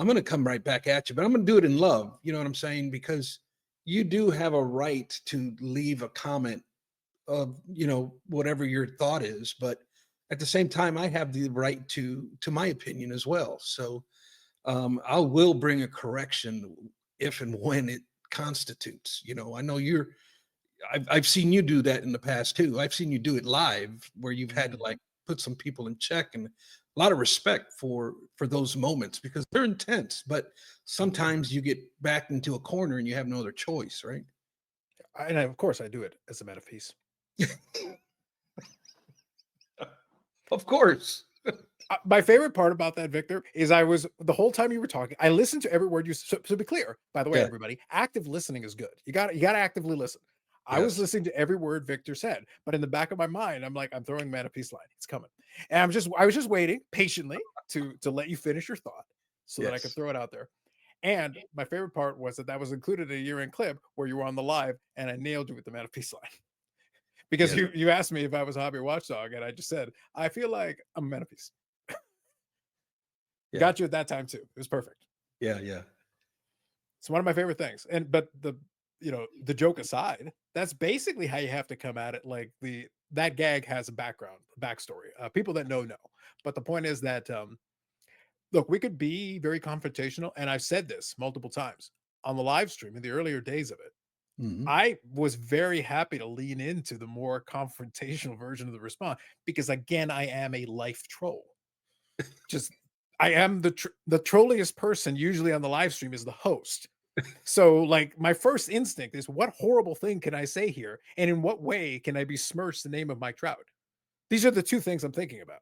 going to come right back at you, but I'm going to do it in love. You know what I'm saying? Because you do have a right to leave a comment of whatever your thought is, but at the same time, I have the right to my opinion as well. So I will bring a correction if and when it constitutes. I know I've seen you do that in the past too. I've seen you do it live where you've had to Mhm. like put some people in check, and a lot of respect for those moments because they're intense, but sometimes you get backed into a corner and you have no other choice, right? And of course, I do it as a man of peace. Of course. My favorite part about that, Victor, is I was the whole time you were talking, I listened to every word you. So, to be clear, by the way, Yeah. everybody, active listening is good. You got to actively listen. I was Yes. listening to every word Victor said, but in the back of my mind, I'm like, I'm throwing man a peace line. It's coming, and I was just waiting patiently to let you finish your thought so that I could Yes. throw it out there. And my favorite part was that was included in a year-end clip where you were on the live, and I nailed you with the man of peace line because Yes. you asked me if I was a hobby watchdog, and I just said I feel like I'm a man of peace. Yeah. Got you at that time too. It was perfect. Yeah. Yeah. It's one of my favorite things. And but the joke aside, that's basically how you have to come at it. Like that gag has a background, a backstory. People that know. But the point is that look, we could be very confrontational, and I've said this multiple times on the live stream in the earlier days of it. Hmm. I was very happy to lean into the more confrontational version of the response because again, I am a life troll. Just I am the trolliest person usually on the live stream is the host. So, like, my first instinct is what horrible thing can I say here? And in what way can I besmirch the name of Mike Trout? These are the two things I'm thinking about.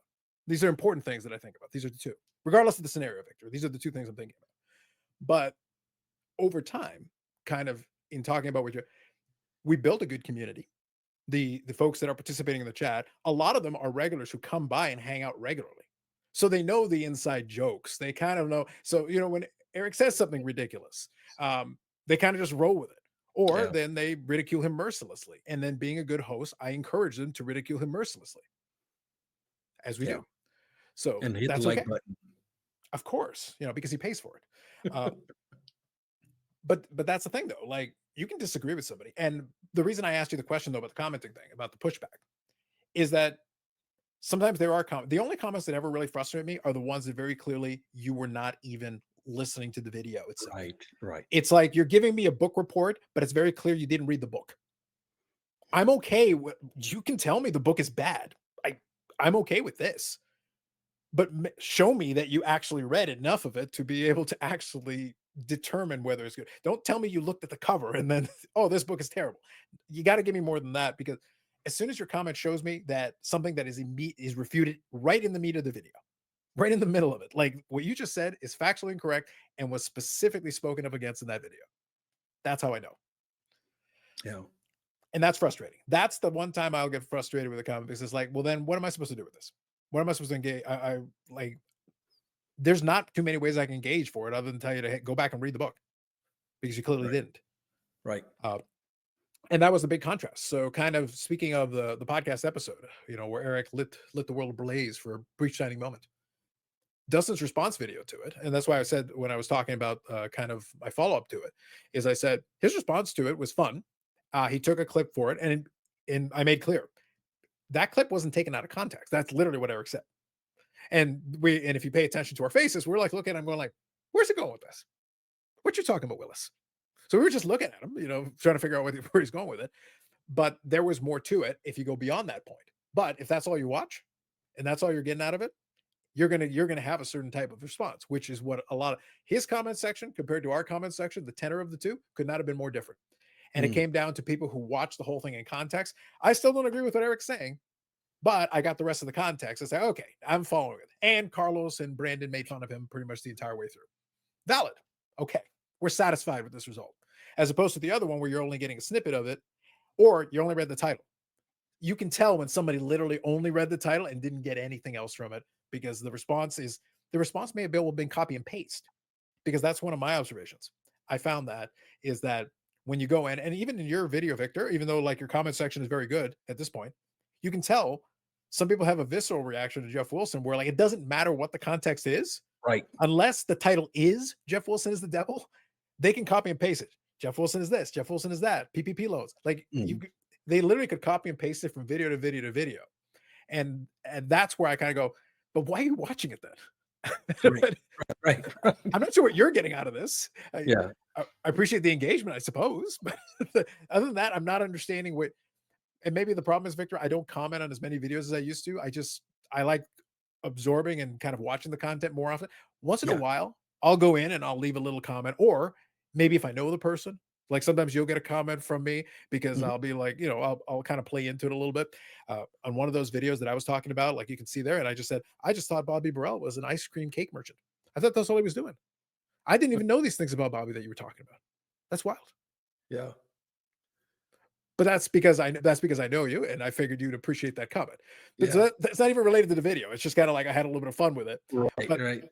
These are important things that I think about. These are the two, regardless of the scenario, Victor. These are the two things I'm thinking about. But over time, kind of in talking about we built a good community. The folks that are participating in the chat, a lot of them are regulars who come by and hang out regularly. So they know the inside jokes. They kind of know. So, when Eric says something ridiculous, they kind of just roll with it. Or Yeah. then they ridicule him mercilessly. And then being a good host, I encourage them to ridicule him mercilessly, as we Yeah. do. So And hit the that's like okay. button. Of course, because he pays for it. Uh, but that's the thing though. Like you can disagree with somebody. And the reason I asked you the question though about the commenting thing, about the pushback, is that sometimes there are the only comments that ever really frustrate me are the ones that very clearly you were not even listening to the video itself. Right. Right. It's like you're giving me a book report, but it's very clear you didn't read the book. I'm okay with you can tell me the book is bad. I'm okay with this. But show me that you actually read enough of it to be able to actually determine whether it's good. Don't tell me you looked at the cover and then, oh, this book is terrible. You got to give me more than that because as soon as your comment shows me that something that is refuted right in the meat of the video, right in the middle of it, like what you just said is factually incorrect and was specifically spoken up against in that video. That's how I know. Yeah. And that's frustrating. That's the one time I'll get frustrated with a comment because it's like, well, then what am I supposed to do with this? What am I supposed to engage? I like there's not too many ways I can engage for it other than tell you to go back and read the book because you clearly Right. didn't. Right. Uh, and that was a big contrast. So, kind of speaking of the podcast episode, where Eric lit the world ablaze for a brief shining moment. Dustin's response video to it, and that's why I said when I was talking about kind of my follow up to it, is I said his response to it was fun. He took a clip for it, and I made clear that clip wasn't taken out of context. That's literally what Eric said. And if you pay attention to our faces, we're like looking at him going like, where's it going with this? What you talking about, Willis? So we were just looking at him, trying to figure out where he's going with it. But there was more to it if you go beyond that point. But if that's all you watch and that's all you're getting out of it, you're gonna have a certain type of response, which is what a lot of his comment section compared to our comment section, the tenor of the two could not have been more different. And it Mm, came down to people who watched the whole thing in context. I still don't agree with what Eric's saying, but I got the rest of the context. I say, okay, I'm following it. And Carlos and Brandon made fun of him pretty much the entire way through. Valid. Okay. We're satisfied with this result. As opposed to the other one where you're only getting a snippet of it, or you only read the title. You can tell when somebody literally only read the title and didn't get anything else from it, because the response may have been copy and paste, because that's one of my observations. I found that is that when you go in, and even in your video, Victor, even though like your comment section is very good at this point, you can tell some people have a visceral reaction to Jeff Wilson where like it doesn't matter what the context is, right. unless the title is Jeff Wilson is the devil, they can copy and paste it. Jeff Wilson is this, Jeff Wilson is that, PPP loads. Like Mm, they literally could copy and paste it from video to video to video. And that's where I kind of go, but why are you watching it then? right. Right. I'm not sure what you're getting out of this. Yeah. I appreciate the engagement, I suppose, but other than that, I'm not understanding what. And maybe the problem is, Victor, I don't comment on as many videos as I used to. I like absorbing and kind of watching the content more often. Once in a Yeah. while, I'll go in and I'll leave a little comment, or maybe if I know the person, like sometimes you'll get a comment from me because Mhm. I'll be like, I'll kind of play into it a little bit. On one of those videos that I was talking about, like you can see there, and I just said, I just thought Bobby Burrell was an ice cream cake merchant. I thought that's all he was doing. I didn't even know these things about Bobby that you were talking about. That's wild. Yeah. But that's because I know you, and I figured you'd appreciate that comment. But so Yeah. that's not even related to the video. It's just kind of like I had a little bit of fun with it, Right. but Right.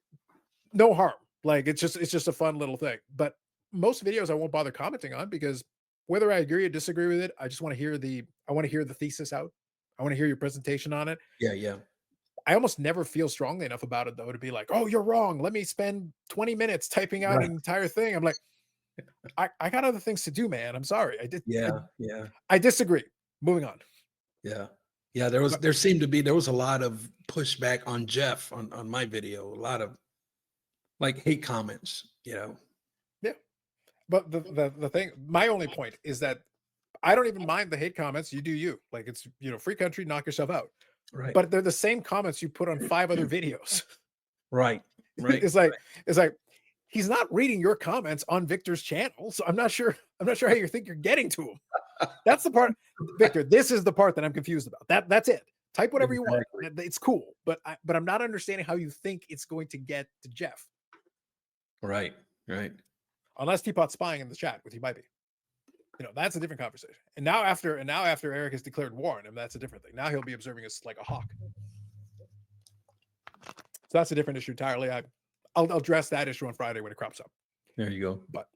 no harm. Like it's just a fun little thing. But most videos I won't bother commenting on, because whether I agree or disagree with it, I want to hear the thesis out. I want to hear your presentation on it. Yeah. Yeah. I almost never feel strongly enough about it though to be like, oh, you're wrong. Let me spend 20 minutes typing out Right. an entire thing. I'm like, I got other things to do, man. I'm sorry. Yeah. Yeah. I disagree. Moving on. Yeah. Yeah. There was a lot of pushback on Jeff on my video, a lot of like hate comments, you know. Yeah. But the thing, my only point is that I don't even mind the hate comments. You do you. Like it's free country, knock yourself out. Right. But they're the same comments you put on 5 other videos. Right. Right. It's like he's not reading your comments on Victor's channel. So I'm not sure how you think you're getting to him. That's the part, Victor. This is the part that I'm confused about. That's it. Type whatever you want. Exactly. It's cool. But I'm not understanding how you think it's going to get to Jeff. Right. Right. Unless Teapot's spying in the chat, which he might be. That's a different conversation. And now after Eric has declared war on him, that's a different thing. Now he'll be observing us like a hawk. So that's a different issue entirely. I'll address that issue on Friday when it crops up. There you go. But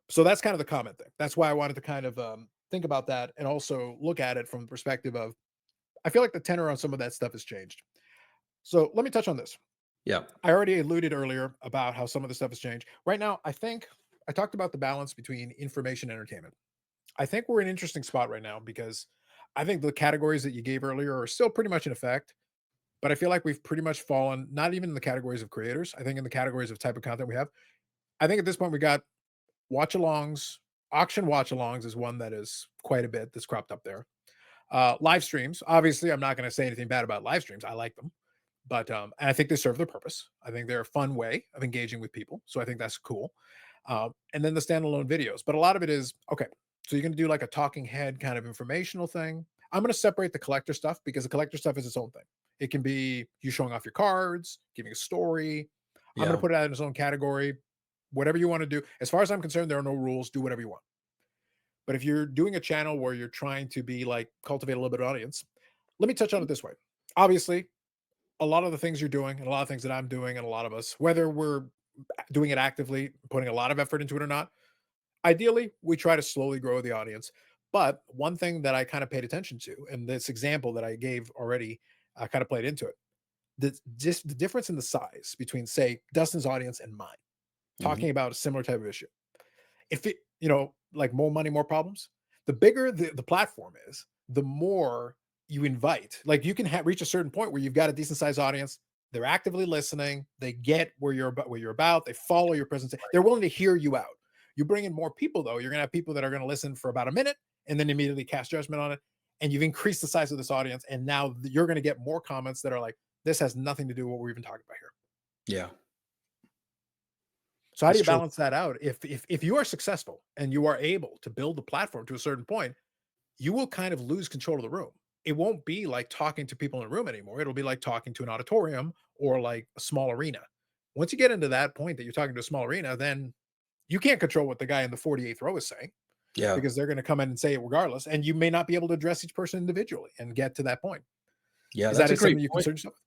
so that's kind of the comment thing. That's why I wanted to kind of think about that and also look at it from the perspective of, I feel like the tenor on some of that stuff has changed. So let me touch on this. Yeah. I already alluded earlier about how some of the stuff has changed. Right now, I think I talked about the balance between information and entertainment. I think we're in an interesting spot right now because I think the categories that you gave earlier are still pretty much in effect, but I feel like we've pretty much fallen, not even in the categories of creators. I think in the categories of type of content we have. I think at this point we got watch alongs, auction watch alongs is one that is quite a bit that's cropped up there. Live streams, obviously, I'm not going to say anything bad about live streams. I like them, but and I think they serve their purpose. I think they're a fun way of engaging with people, so I think that's cool. And then the standalone videos, but a lot of it is okay. So you're going to do like a talking head kind of informational thing. I'm going to separate the collector stuff because the collector stuff is its own thing. It can be you showing off your cards, giving a story. I'm going Yeah. to put it out in its own category. Whatever you want to do. As far as I'm concerned, there are no rules. Do whatever you want. But if you're doing a channel where you're trying to be like cultivate a little bit of audience, let me touch on it this way. Obviously, a lot of the things you're doing and a lot of things that I'm doing and a lot of us, whether we're doing it actively, putting a lot of effort into it or not, ideally, we try to slowly grow the audience. But one thing that I kind of paid attention to, and this example that I gave already kind of played into it, just the difference in the size between, say, Dustin's audience and mine, Mhm. talking about a similar type of issue. If it, like more money, more problems, the bigger the platform is, the more you invite. Like you can reach a certain point where you've got a decent sized audience. They're actively listening. They get where you're about. They follow your presentation. They're willing to hear you out. You bring in more people, though, you're going to have people that are going to listen for about a minute and then immediately cast judgment on it. And you've increased the size of this audience. And now you're going to get more comments that are like, This has nothing to do with what we're even talking about here. Yeah, So how do that's you true. balance that out? If you are successful and you are able to build the platform to a certain point, you will kind of lose control of the room. It won't be like talking to people in a room anymore. It'll be like talking to an auditorium or like a small arena. Once you get into that point that you're talking to a small arena, then you can't control what the guy in the 48th row is saying Yeah, because they're going to come in and say it regardless. And you may not be able to address each person individually and get to that point. yeah, Is that's that a great something you point. concern yourself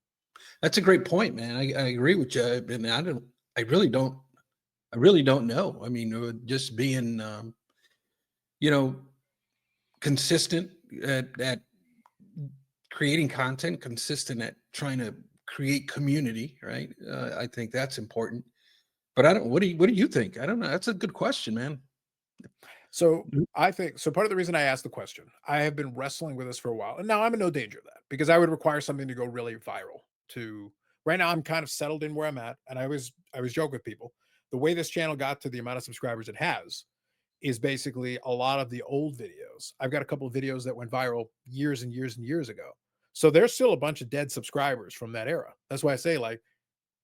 That's a great point, man. I agree with you, and I really don't, I really don't know. I mean, just being, you know, consistent at creating content, consistent at trying to create community, right? I think that's important. But I don't. What do you think? I don't know. That's a good question, man. So Mhm. I think so. Part of the reason I asked the question, I have been wrestling with this for a while, and now I'm in no danger of that because I would require something to go really viral. To right now, I'm kind of settled in where I'm at, and I was joking with people. The way this channel got to the amount of subscribers it has is basically a lot of the old videos. I've got a couple of videos that went viral years and years and years ago. So there's still a bunch of dead subscribers from that era. That's why I say like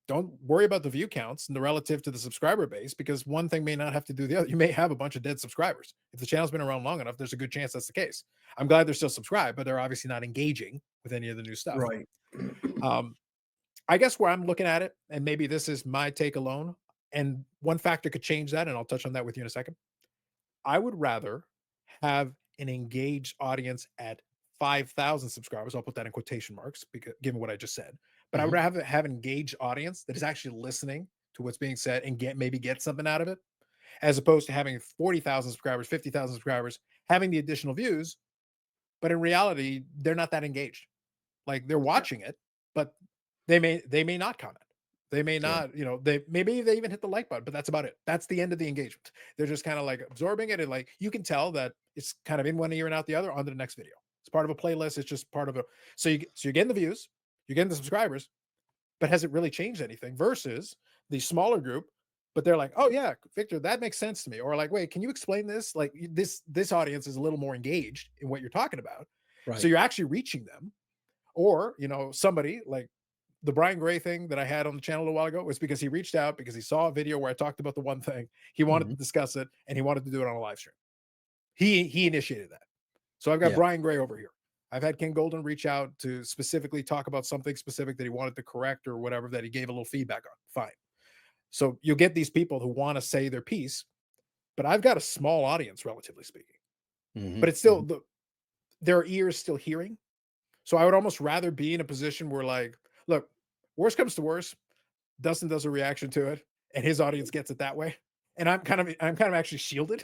don't worry about the view counts and the relative to the subscriber base because one thing may not have to do the other. You may have a bunch of dead subscribers. If the channel's been around long enough, there's a good chance that's the case. I'm glad they're still subscribed, but they're obviously not engaging with any of the new stuff. Right. Um, I guess where I'm looking at it, and maybe this is my take alone, and one factor could change that, and I'll touch on that with you in a second. I would rather have an engaged audience at 5,000 subscribers. I'll put that in quotation marks because given what I just said. But I would Mhm. have an engaged audience that is actually listening to what's being said and get something out of it, as opposed to having 40,000 subscribers, 50,000 subscribers, having the additional views, but in reality, they're not that engaged. Like they're Yeah. watching it, but they may not comment. They may Yeah. not, they maybe they even hit the like button, but that's about it. That's the end of the engagement. They're just kind of like absorbing it, and like you can tell that it's kind of in one ear and out the other. On to the next video. It's part of a playlist. It's just part of a. So you're getting the views, you're getting the subscribers, but has it really changed anything? Versus the smaller group, but they're like, oh yeah, Victor, that makes sense to me. Or like, wait, can you explain this? Like this audience is a little more engaged in what you're talking about, so Right. you're actually reaching them. Or, somebody like the Brian Gray thing that I had on the channel a while ago was because he reached out because he saw a video where I talked about the one thing. He wanted Mhm. to discuss it and he wanted to do it on a live stream. He initiated that. So I've got Yeah. Brian Gray over here. I've had Ken Golden reach out to specifically talk about something specific that he wanted to correct or whatever that he gave a little feedback on. Fine. So you'll get these people who want to say their piece, but I've got a small audience, relatively speaking. But Mhm. it's still Mhm. their ears still hearing. So I would almost rather be in a position where, like, look, worst comes to worst, Dustin does a reaction to it, and his audience gets it that way, and I'm kind of actually shielded.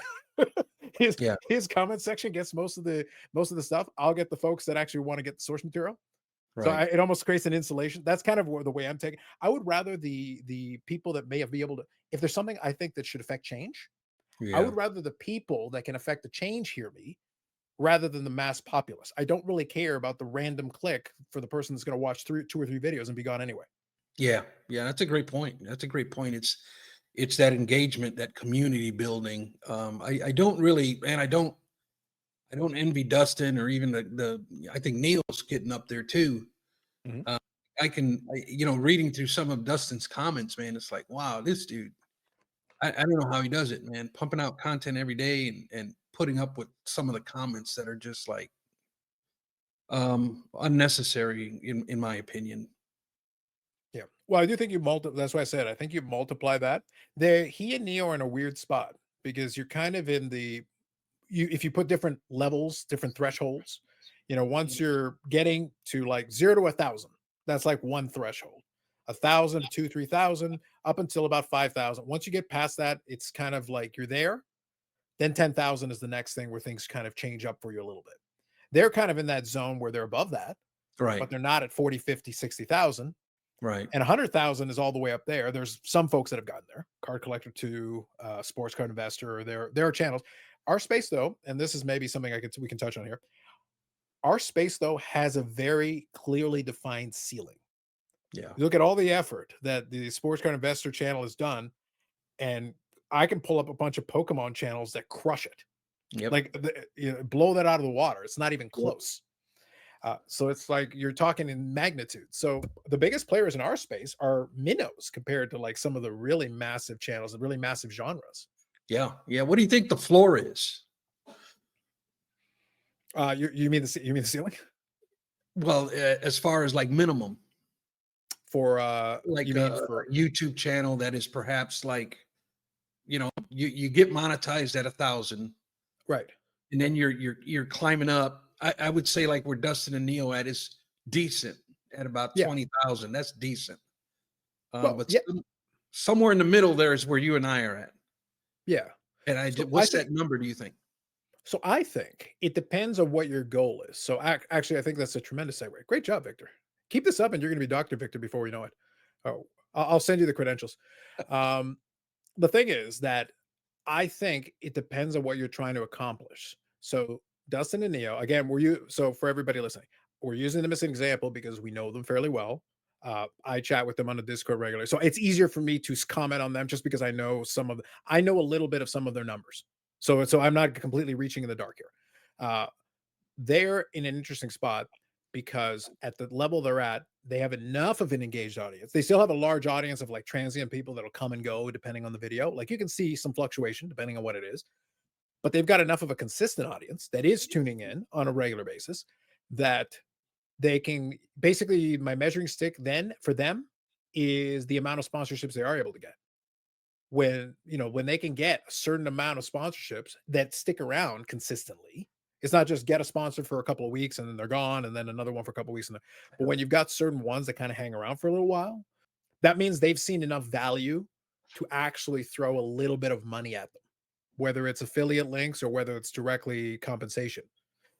his Yeah. his comment section gets most of the stuff. I'll get the folks that actually want to get the source material. So Right. it almost creates an insulation. That's kind of the way I'm taking. I would rather the people that may have be able to, if there's something I think that should affect change, I Yeah. would rather the people that can affect the change hear me rather than the mass populace. I don't really care about the random click for the person that's going to watch through two or three videos and be gone anyway. Yeah. Yeah. That's a great point. That's a great point. It's that engagement, that community building. I don't really, man. I don't envy Dustin or even the. I think Neil's getting up there too. Mhm. Uh, reading through some of Dustin's comments, man, it's like, wow, this dude. I don't know how he does it, man. Pumping out content every day and putting up with some of the comments that are just like unnecessary in my opinion. Yeah. Well, I do think you that's why I said I think you multiply that. There he and Neo are in a weird spot because you're kind of in the you if you put different levels, different thresholds, once you're getting to like 0 to 1,000, that's like one threshold. 1,000 to 3,000, up until about 5,000. Once you get past that, it's kind of like you're there. Then 10,000 is the next thing where things kind of change up for you a little bit. They're kind of in that zone where they're above that, but Right. they're not at 40, 50, 60,000. Right. And 100,000 is all the way up there. There's some folks that have gotten there. Card Collector 2, Sports Card Investor, there are channels. Our space though, and this is maybe something we can touch on here. Our space though has a very clearly defined ceiling. Yeah. You look at all the effort that the Sports Card Investor channel has done, and I can pull up a bunch of Pokemon channels that crush it. Yep. Like blow that out of the water. It's not even Yep. close. So it's like you're talking in magnitude. So the biggest players in our space are minnows compared to like some of the really massive channels and really massive genres. Yeah, yeah. What do you think the floor is? You mean you mean the ceiling Well, as far as like minimum, for you like mean for a YouTube channel that is perhaps like, you get monetized at 1,000, right? and then you're climbing up. I would say like where Dustin and Neo at is decent at about Yeah. 20,000. That's decent. Well, But yeah, somewhere in the middle there is where you and I are at. yeah. And So I what's think that number? Do you think? so. I think it depends on what your goal is. So actually, I think that's a tremendous segue. Great job, Victor. Keep this up, and you're going to be Doctor Victor before we know it. Oh, I'll send you the credentials. Um, the thing is that I think it depends on what you're trying to accomplish. So Dustin and Neo, again, so for everybody listening, we're using them as an example because we know them fairly well. I chat with them on the Discord regularly, so it's easier for me to comment on them just because I know a little bit of some of their numbers. So I'm not completely reaching in the dark here. Uh, they're in an interesting spot because at the level they're at, they have enough of an engaged audience. They still have a large audience of like transient people that'll come and go depending on the video. Like you can see some fluctuation depending on what it is, but they've got enough of a consistent audience that is tuning in on a regular basis that they can basically my measuring stick then for them is the amount of sponsorships they are able to get. When they can get a certain amount of sponsorships that stick around consistently, it's not just get a sponsor for a couple of weeks and then they're gone and then another one for a couple of weeks but when you've got certain ones that kind of hang around for a little while, that means they've seen enough value to actually throw a little bit of money at them, whether it's affiliate links or whether it's directly compensation.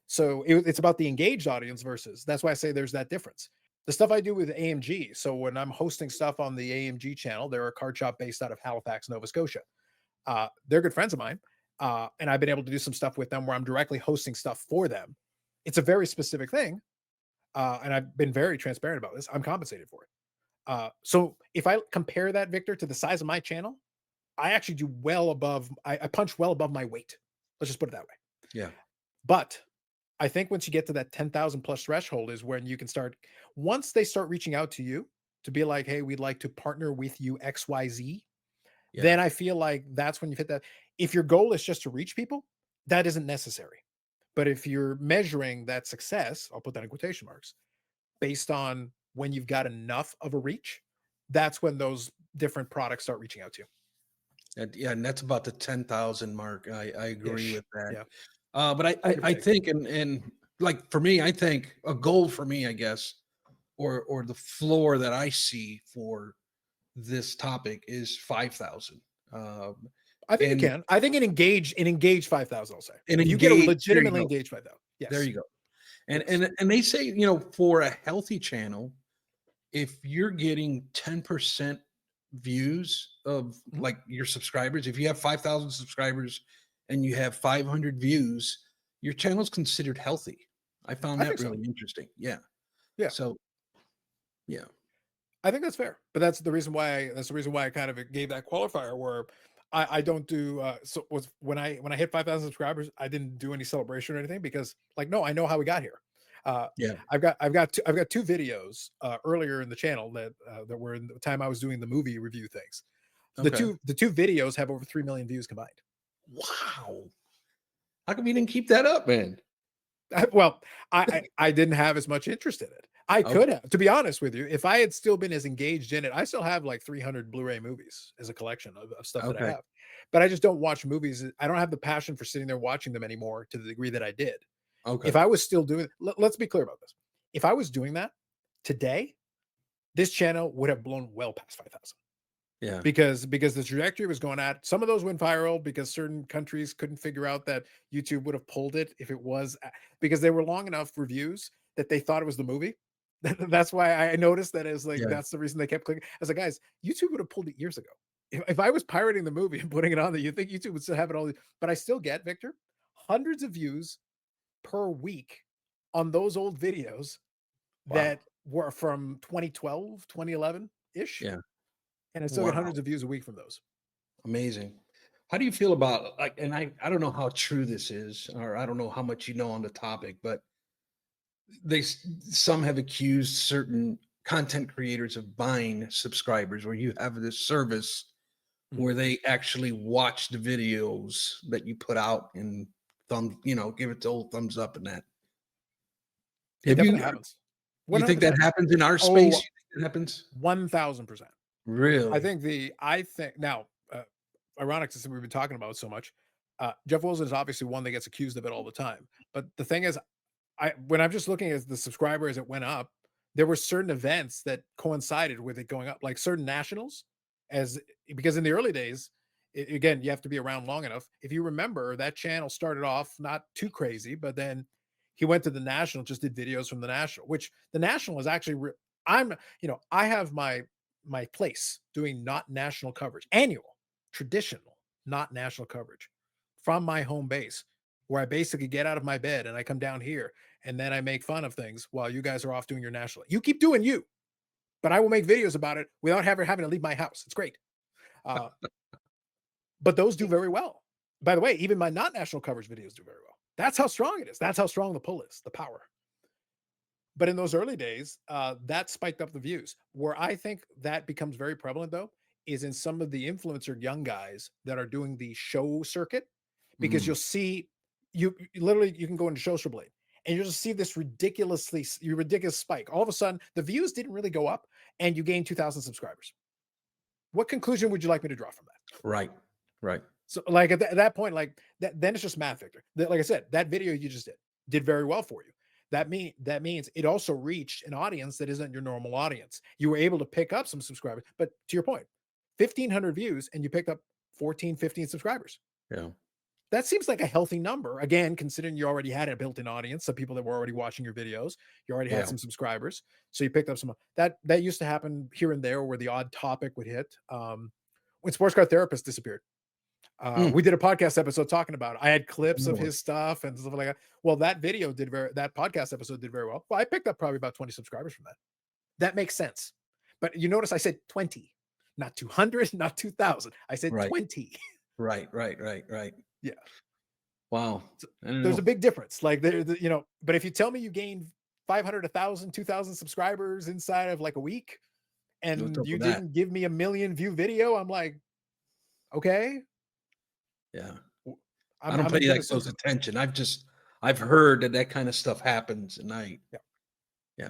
So it's about the engaged audience versus that's why I say there's that difference. The stuff I do with AMG. So when I'm hosting stuff on the AMG channel, they're a card shop based out of Halifax, Nova Scotia. They're good friends of mine. And I've been able to do some stuff with them where I'm directly hosting stuff for them. It's a very specific thing. And I've been very transparent about this. I'm compensated for it. So if I compare that, Victor, to the size of my channel, I actually do well above, I punch well above my weight. Let's just put it that way. Yeah. But I think once you get to that 10,000 plus threshold is when you can start, once they start reaching out to you to be like, hey, we'd like to partner with you XYZ, Yeah. then I feel like that's when you hit that. If your goal is just to reach people, that isn't necessary. But if you're measuring that success, I'll put that in quotation marks, based on when you've got enough of a reach, that's when those different products start reaching out to you. Yeah, and that's about the 10,000 mark. I agree Ish. with that. Yeah. But Give or I take. think, and like for me, I think a goal for me, I guess, or the floor that I see for this topic is 5,000. I think you And can. I think an engaged 5,000, I'll say. and If you get a engage. There you legitimately go. engaged 5,000. There Yes. you go. And Yes. they say, for a healthy channel, if you're getting 10% views of Mhm. like your subscribers, if you have 5,000 subscribers and you have 500 views, your channel's considered healthy. I found I that think so. really interesting. Yeah. Yeah. So, yeah. I think that's fair. But that's the reason why I kind of gave that qualifier where I don't do so was when I hit 5,000 subscribers, I didn't do any celebration or anything because like no, I know how we got here. Uh Yeah. I've got two videos earlier in the channel that were in the time I was doing the movie review things. Okay. The two videos have over 3 million views combined. Wow. How come you didn't keep that up, man? Well, I didn't have as much interest in it. I Okay. could have, to be honest with you, if I had still been as engaged in it. I still have like 300 Blu-ray movies as a collection of stuff that I Okay. have, but I just don't watch movies. I don't have the passion for sitting there watching them anymore to the degree that I did. If Okay. I was still doing, let's be clear about this. If I was doing that today, this channel would have blown well past 5,000 Yeah. because the trajectory was going at some of those went viral because certain countries couldn't figure out that YouTube would have pulled it if it was because they were long enough reviews that they thought it was the movie. That's why I noticed that as like Yeah. that's the reason they kept clicking. I was like, guys, YouTube would have pulled it years ago. If I was pirating the movie and putting it on there, you think YouTube would still have it all? But I still get Victor hundreds of views per week on those old videos Wow. that were from 2012, 2011 ish, Yeah. and I still get Wow. hundreds of views a week from those. Amazing. How do you feel about like, and I don't know how true this is, or I don't know how much you know on the topic, but some have accused certain content creators of buying subscribers, where you have this service Mhm. where they actually watch the videos that you put out and give it the old thumbs up and that. It Have definitely you happens. you think that 100%. happens in our space? Oh, You think that happens? 1000%. Really? I think now, ironic since we've been talking about it so much, Jeff Wilson is obviously one that gets accused of it all the time. But the thing is, when I'm just looking at the subscribers that went up, there were certain events that coincided with it going up, like certain nationals, as because in the early days, again, you have to be around long enough. If you remember, that channel started off not too crazy, but then he went to the national, just did videos from the national, which the national is actually. I'm, I have my place doing not national coverage, annual, traditional, not national coverage from my home base, where I basically get out of my bed and I come down here and then I make fun of things while you guys are off doing your national. You keep doing you, but I will make videos about it without ever having to leave my house. It's great. Uh, but those do very well. By the way, even my not national coverage videos do very well. That's how strong it is. That's how strong the pull is, the power. But in those early days, that spiked up the views. Where I think that becomes very prevalent, though, is in some of the influencer young guys that are doing the show circuit, because Mm, you'll see literally you can go into Social Blade and you'll just see this ridiculous spike. All of a sudden, the views didn't really go up, and you gain 2,000 subscribers. What conclusion would you like me to draw from that? right, right. So, like at that point, like that, then it's just math, Victor. Like I said, that video you just did very well for you. That means it also reached an audience that isn't your normal audience. You were able to pick up some subscribers, but to your point, 1,500 views and you picked up 14, 15 subscribers. Yeah, That seems like a healthy number. Again, considering you already had a built-in audience, some people that were already watching your videos, you already had yeah. some subscribers, so you picked up some. That used to happen here and there, where the odd topic would hit. When Sports Car Therapist disappeared, Mm, we did a podcast episode talking about it. I had clips of another one. his stuff and stuff like that. Well, that podcast episode did very well. Well, I picked up probably about 20 subscribers from that. That makes sense. But you notice I said 20, not 200, not 2,000. I said Right, 20. right, right, right, right. Yeah. Wow. So I don't there's a know. big difference. Like but if you tell me you gained 500, 1,000, 2,000 subscribers inside of like a week What's and up you with that? didn't give me a million view video, I'm like, okay, Yeah. w- I don't I'm pay gonna that see close something. attention. I've heard that that kind of stuff happens, and Yeah. yeah.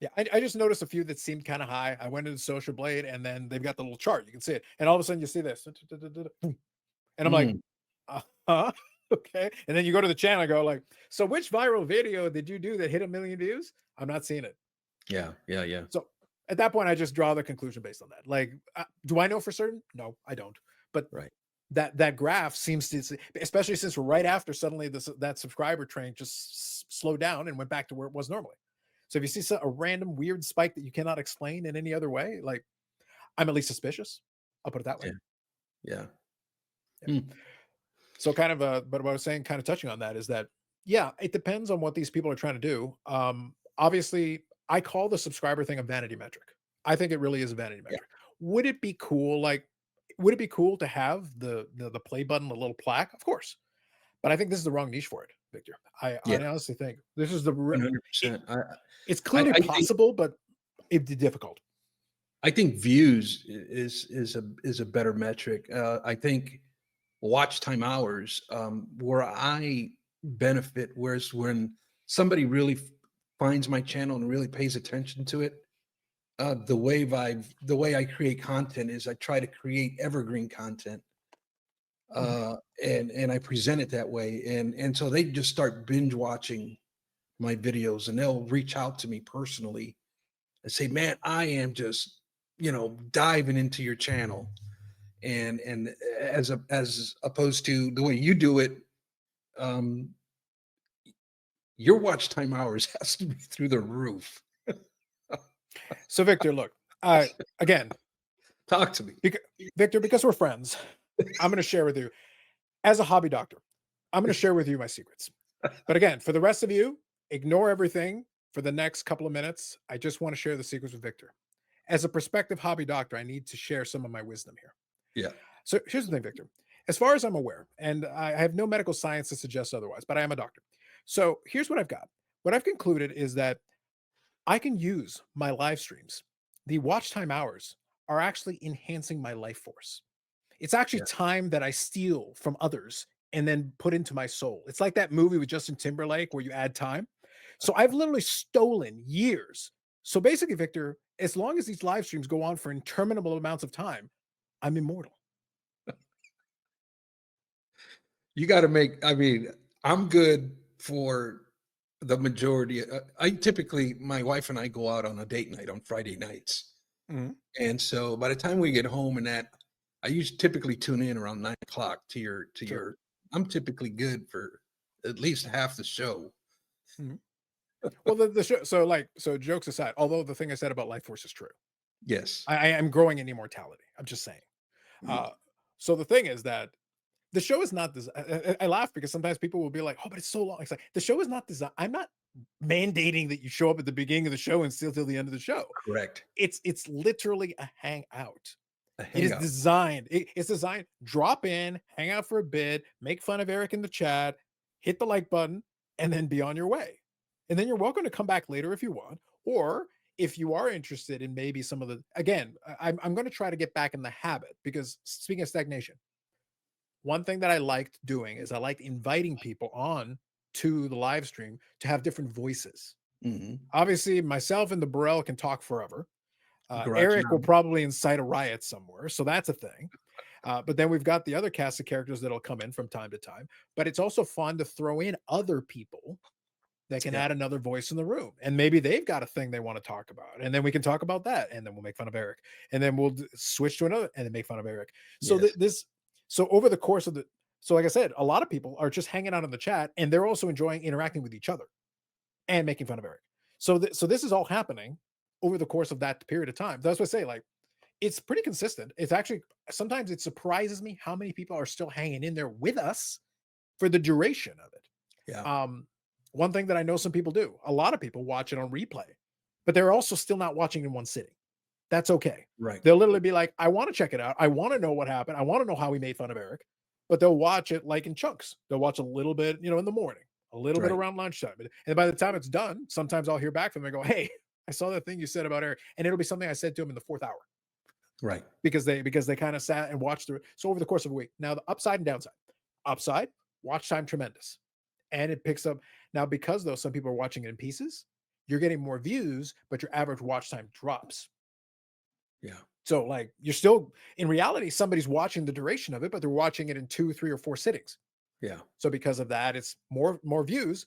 Yeah, I just noticed a few that seemed kind of high. I went into Social Blade, and then they've got the little chart. You can see it, and all of a sudden you see this, and I'm like, Mm, huh, okay. And then you go to the channel and go like, so which viral video did you do that hit 1 million views? I'm not seeing it. yeah, yeah, yeah. So at that point, I just draw the conclusion based on that. Like, do I know for certain? No, I don't. But Right. that graph seems to, especially since right after suddenly that subscriber train just slowed down and went back to where it was normally. So if you see a random weird spike that you cannot explain in any other way, like I'm at least suspicious. I'll put it that way. Yeah, yeah. Yeah. Hmm. So kind of but what I was saying, kind of touching on that, is that yeah, it depends on what these people are trying to do. Obviously, I call the subscriber thing a vanity metric. I think it really is a vanity Yeah, metric. Would it be cool? Would it be cool to have the play button, a little plaque? Of course, but I think this is the wrong niche for it, Victor. I yeah. honestly think this is the it, 100%. it's I clearly I think possible, but it'd be difficult. I think views is a better metric. I think watch time hours, where I benefit, whereas when somebody really finds my channel and really pays attention to it, the way I create content is I try to create evergreen content, Mhm. and I present it that way, and so they just start binge watching my videos, and they'll reach out to me personally and say, "Man, I am just diving into your channel," and as opposed to the way you do it, um, your watch time hours has to be through the roof. So Victor, look, again, Talk to me. Bec- Victor, because we're friends, I'm going to share with you as a hobby doctor. I'm going to share with you my secrets. But again, for the rest of you, ignore everything for the next couple of minutes. I just want to share the secrets with Victor. As a prospective hobby doctor, I need to share some of my wisdom here. Yeah. So here's the thing, Victor. As far as I'm aware, and I have no medical science to suggest otherwise, but I am a doctor. So here's what I've got. what I've concluded is that I can use my live streams. The watch time hours are actually enhancing my life force. It's actually Yeah. time that I steal from others and then put into my soul. It's like that movie with Justin Timberlake where you add time. So I've literally stolen years. So basically, Victor, as long as these live streams go on for interminable amounts of time, I'm immortal. You got to make, I mean, I'm good for the majority. I typically, my wife and I go out on a date night on Friday nights. Mhm. And so by the time we get home and that, I usually typically tune in around 9 o'clock to Sure. your, I'm typically good for at least half the show. Mhm. Well, the show, so jokes aside, although the thing I said about life force is true, Yes. I am growing in immortality. I'm just saying. Uh, so the thing is that the show is not this. I laugh because sometimes people will be like, "Oh, but it's so long." It's like the show is not designed. I'm not mandating that you show up at the beginning of the show and still till the end of the show. Correct. It's literally a hangout. A It is hangout. designed. It's designed. Drop in, hang out for a bit, make fun of Eric in the chat, hit the like button, and then be on your way. And then you're welcome to come back later if you want, or if you are interested in maybe some of the. Again, I'm going to try to get back in the habit because speaking of stagnation, one thing that I liked doing is I liked inviting people on to the live stream to have different voices. Mhm. Obviously, myself and the Burrell can talk forever. Garage Eric will Lounge. probably incite a riot somewhere, so that's a thing. But then we've got the other cast of characters that'll come in from time to time. But it's also fun to throw in other people that can Yeah. add another voice in the room, and maybe they've got a thing they want to talk about, and then we can talk about that, and then we'll make fun of Eric, and then we'll switch to another, and then make fun of Eric. So Yes. so over the course of the, so like I said, a lot of people are just hanging out in the chat, and they're also enjoying interacting with each other and making fun of Eric. So this is all happening over the course of that period of time. That's what I say. Like it's pretty consistent. It's actually sometimes it surprises me how many people are still hanging in there with us for the duration of it. Yeah. One thing that I know some people do, a lot of people watch it on replay, but they're also still not watching in one sitting. That's okay. Right. They'll literally be like, I want to check it out. I want to know what happened. I want to know how we made fun of Eric, but they'll watch it like in chunks. They'll watch a little bit, in the morning, a little bit Right. around lunchtime. And by the time it's done, sometimes I'll hear back from them and go, hey, I saw that thing you said about Eric. And it'll be something I said to him in the fourth hour Right. because they kind of sat and watched through. So over the course of a week. Now the upside and downside. Upside, watch time tremendous. And it picks up now because though some people are watching it in pieces, you're getting more views, but your average watch time drops. Yeah. So like you're still in reality, somebody's watching the duration of it, but they're watching it in 2, 3, or 4 sittings. Yeah. So because of that, it's more views,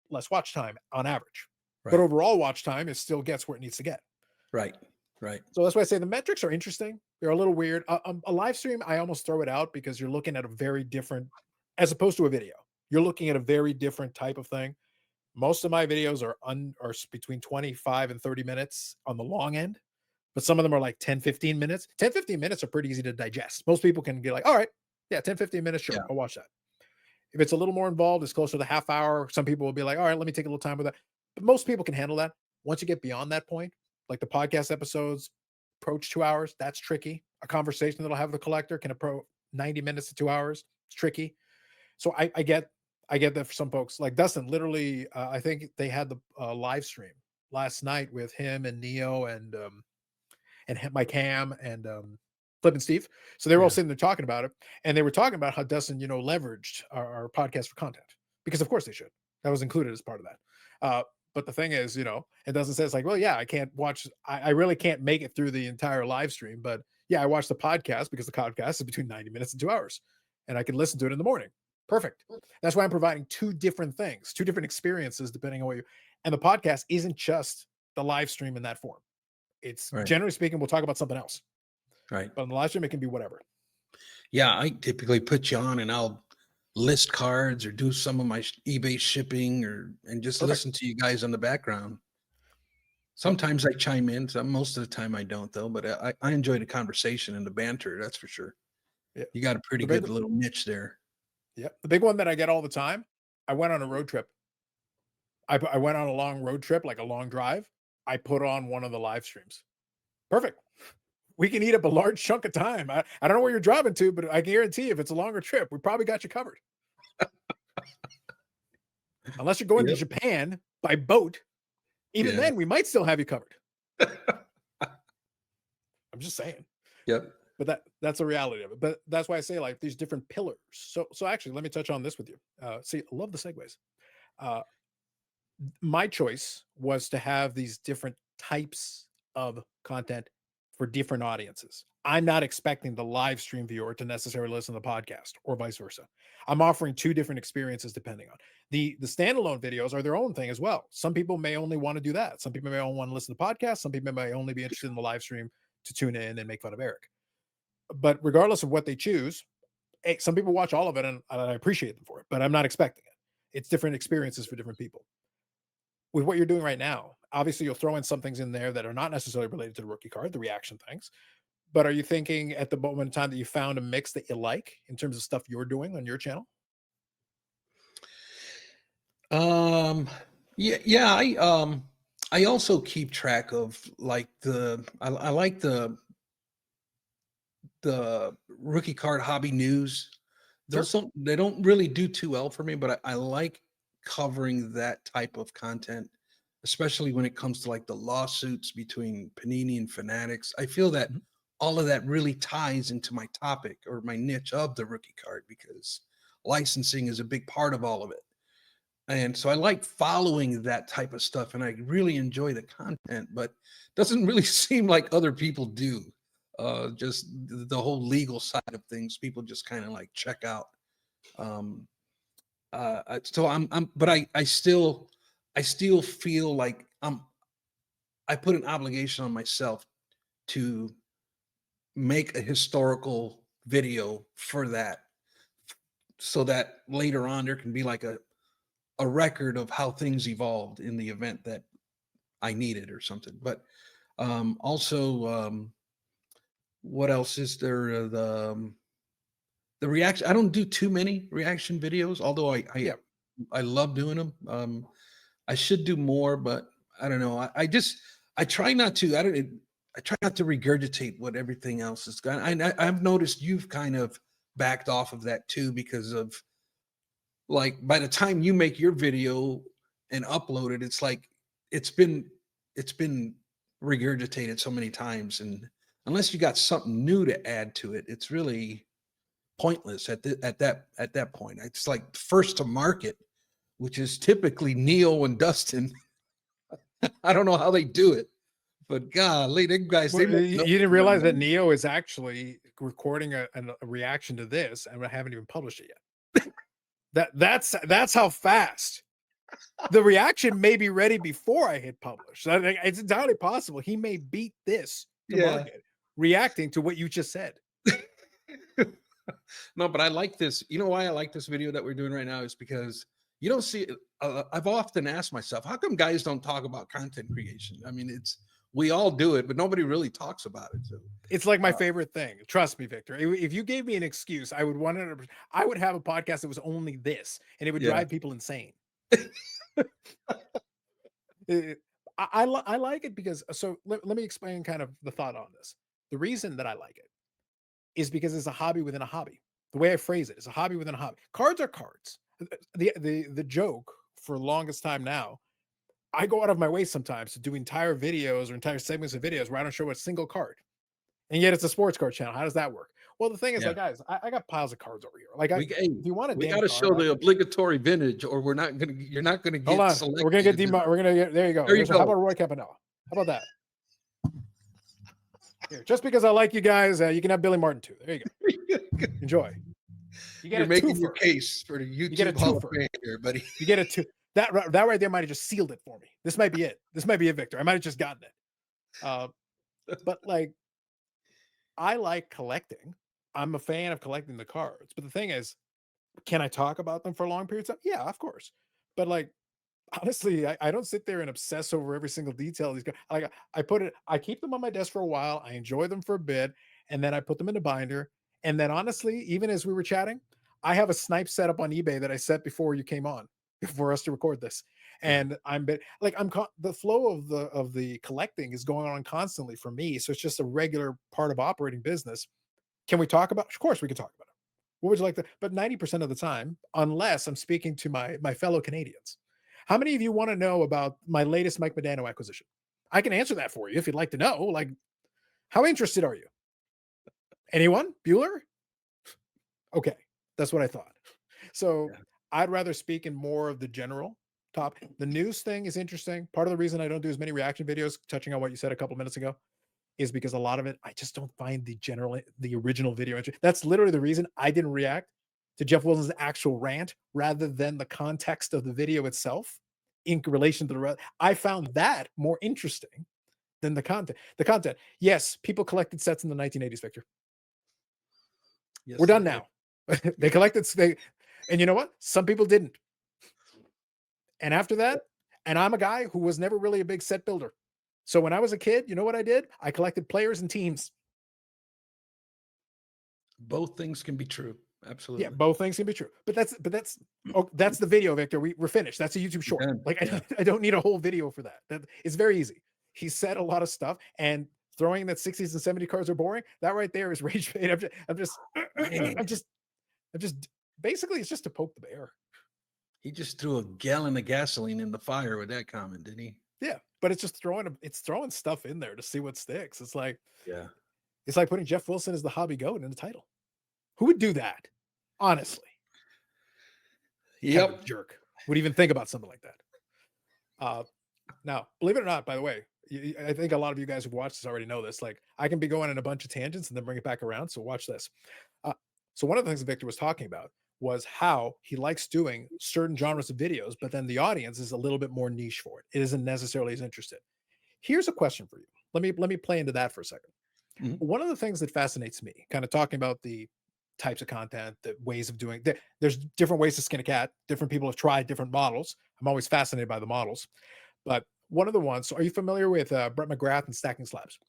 less watch time on average. But Right. overall watch time it still gets where it needs to get. Right. Right. So that's why I say the metrics are interesting. They're a little weird. A live stream, I almost throw it out because you're looking at a very different, as opposed to a video. You're looking at a very different type of thing. Most of my videos are between 25 and 30 minutes on the long end, but some of them are like 10, 15 minutes. 10, 15 minutes are pretty easy to digest. Most people can get like, all right, yeah, 10, 15 minutes, sure, Yeah. I'll watch that. If it's a little more involved, it's closer to the half hour. Some people will be like, all right, let me take a little time with that. But most people can handle that. Once you get beyond that point, like the podcast episodes approach 2 hours, that's tricky. A conversation that'll have the collector can approach 90 minutes to 2 hours. It's tricky. So I get that for some folks. Like Dustin, literally, I think they had the live stream last night with him and Neo and Mike Ham and Flip and Steve. So they were all Yeah. sitting there talking about it, and they were talking about how Dustin, leveraged our podcast for content because of course they should. That was included as part of that. But the thing is, it doesn't say it's like, well, yeah, I can't watch. I really can't make it through the entire live stream, but yeah, I watch the podcast because the podcast is between 90 minutes and 2 hours, and I can listen to it in the morning. Perfect. That's why I'm providing two different things, two different experiences, depending on what you. And the podcast isn't just the live stream in that form. It's Right. generally speaking, we'll talk about something else. Right. But on the live stream, it can be whatever. Yeah. I typically put you on and I'll list cards or do some of my eBay shipping and just Perfect. listen to you guys on the background. Sometimes I chime in. Most of the time I don't though, but I enjoy the conversation and the banter. That's for sure. Yeah. You got a pretty The big- good little niche there. Yeah. The big one that I get all the time, I went on a road trip. I went on a long road trip, like a long drive. I put on one of the live streams. Perfect. We can eat up a large chunk of time. I don't know where you're driving to, but I guarantee if it's a longer trip, we probably got you covered. Unless you're going to Yep. Japan, by boat, even Yeah. then we might still have you covered. I'm just saying. Yep. But that's a reality of it. But that's why I say like these different pillars. So actually, let me touch on this with you. See, I love the segues. Uh, my choice was to have these different types of content for different audiences. I'm not expecting the live stream viewer to necessarily listen to the podcast or vice versa. I'm offering two different experiences depending on the standalone videos are their own thing as well. Some people may only want to do that. Some people may only want to listen to podcasts. Some people may only be interested in the live stream to tune in and make fun of Eric. But regardless of what they choose, hey, some people watch all of it and I appreciate them for it, but I'm not expecting it. It's different experiences for different people. With what you're doing right now, obviously you'll throw in some things in there that are not necessarily related to the rookie card, the reaction things. But are you thinking at the moment in time that you found a mix that you like in terms of stuff you're doing on your channel? Yeah, I also keep track of like I like the rookie card hobby news. Sure. They don't really do too well for me, but I like covering that type of content, especially when it comes to like the lawsuits between Panini and Fanatics. I feel that Mhm. all of that really ties into my topic or my niche of the rookie card because licensing is a big part of all of it. And so I like following that type of stuff and I really enjoy the content, but doesn't really seem like other people do. Just the whole legal side of things, people just kind of like check out. Um, so but I still feel like I put an obligation on myself to make a historical video for that so that later on there can be like a record of how things evolved in the event that I needed or something. But also, what else is there? The reaction. I don't do too many reaction videos, although Yeah. I love doing them. I should do more, but I don't know. I try not to. I try not to regurgitate what everything else is gone. I've noticed you've kind of backed off of that too because of like by the time you make your video and upload it, it's like it's been it's been regurgitated so many times, and unless you got something new to add to it, it's really pointless at that point. It's like first to market, which is typically Neo and Dustin. I don't know how they do it, but golly, they guys they Well, must know you didn't somebody. realize that Neo is actually recording a reaction to this, and I haven't even published it yet. That's how fast the reaction may be ready before I hit publish. I think it's entirely possible he may beat this to Yeah. market, reacting to what you just said. No, but I like this. You know why I like this video that we're doing right now is because you don't see it. I've often asked myself, how come guys don't talk about content creation? I mean, it's we all do it, but nobody really talks about it. So, It's like my uh, favorite thing. Trust me, Victor. If you gave me an excuse, I would 100%. I would have a podcast that was only this, and it would yeah, drive people insane. Uh, I like it because so let me explain kind of the thought on this. The reason that I like it is because it's a hobby within a hobby. The way I phrase it is a hobby within a hobby. Cards are cards. The joke for the longest time now, I go out of my way sometimes to do entire videos or entire segments of videos where I don't show a single card. And yet it's a sports card channel. How does that work? Well, the thing is, yeah. like, guys, I got piles of cards over here. Like, Hey, if you want a we damn got to card, show the obligatory vintage, or we're not gonna. You're not gonna hold get on. We're gonna get selected. We're gonna get there. You go. There you Here's how go. about Roy Campanella? How about that? Here, just because I like you guys, you can have Billy Martin too. There you go. Enjoy. You get You're a making your twofer. case for the You get a YouTube Hall of twofer. Fame here, buddy. You get a two. That right there might have just sealed it for me. This might be it. This might be it, Victor. I might have just gotten it. Uh, but like, I like collecting. I'm a fan of collecting the cards. But the thing is, can I talk about them for long periods of time? Yeah, of course. But like, honestly, I don't sit there and obsess over every single detail of these guys. Like I keep them on my desk for a while. I enjoy them for a bit, and then I put them in a binder. And then honestly, even as we were chatting, I have a snipe set up on eBay that I set before you came on, for us to record this. Yeah. And the flow of the collecting is going on constantly for me. So it's just a regular part of operating business. Can we talk about? Of course, we can talk about it. What would you like to? But 90% of the time, unless I'm speaking to my fellow Canadians, How many of you want to know about my latest Mike Modano acquisition? I can answer that for you if you'd like to know. Like, how interested are you? Anyone? Bueller? Okay, that's what I thought. So Yeah. I'd rather speak in more of the general topic. The news thing is interesting. Part of the reason I don't do as many reaction videos, touching on what you said a couple minutes ago, is because a lot of it I just don't find the original video. That's literally the reason I didn't react to Jeff Wilson's actual rant rather than the context of the video itself in relation to the rest. I found that more interesting than the content. The content, yes, people collected sets in the 1980s, Victor. Yes, We're done they did. now. They collected, and you know what? Some people didn't. And after that, and I'm a guy who was never really a big set builder. So when I was a kid, you know what I did? I collected players and teams. Both things can be true. Yeah, Absolutely. both things can be true. But that's the video, Victor. We're finished. That's a YouTube short. Done. Like Yeah. I don't need a whole video for that. It's very easy. He said a lot of stuff, and throwing that 60s and 70 cards are boring. That right there is rage bait. I'm just basically it's just to poke the bear. He just threw a gallon of gasoline in the fire with that comment, didn't he? Yeah, but it's just throwing stuff in there to see what sticks. Yeah. It's like putting Jeff Wilson as the hobby goat in the title. Who would do that? Honestly. Yep. Kind of jerk would even think about something like that. Now, believe it or not, by the way, I think a lot of you guys who've watched this already know this. Like, I can be going in a bunch of tangents and then bring it back around. So watch this. So one of the things that Victor was talking about was how he likes doing certain genres of videos, but then the audience is a little bit more niche for it. It isn't necessarily as interested. Here's a question for you. Let me play into that for a second. Mhm. One of the things that fascinates me, kind of talking about the types of content, the ways of doing, there's different ways to skin a cat. Different people have tried different models. I'm always fascinated by the models. But one of the ones, so are you familiar with Brett McGrath and Stacking Slabs?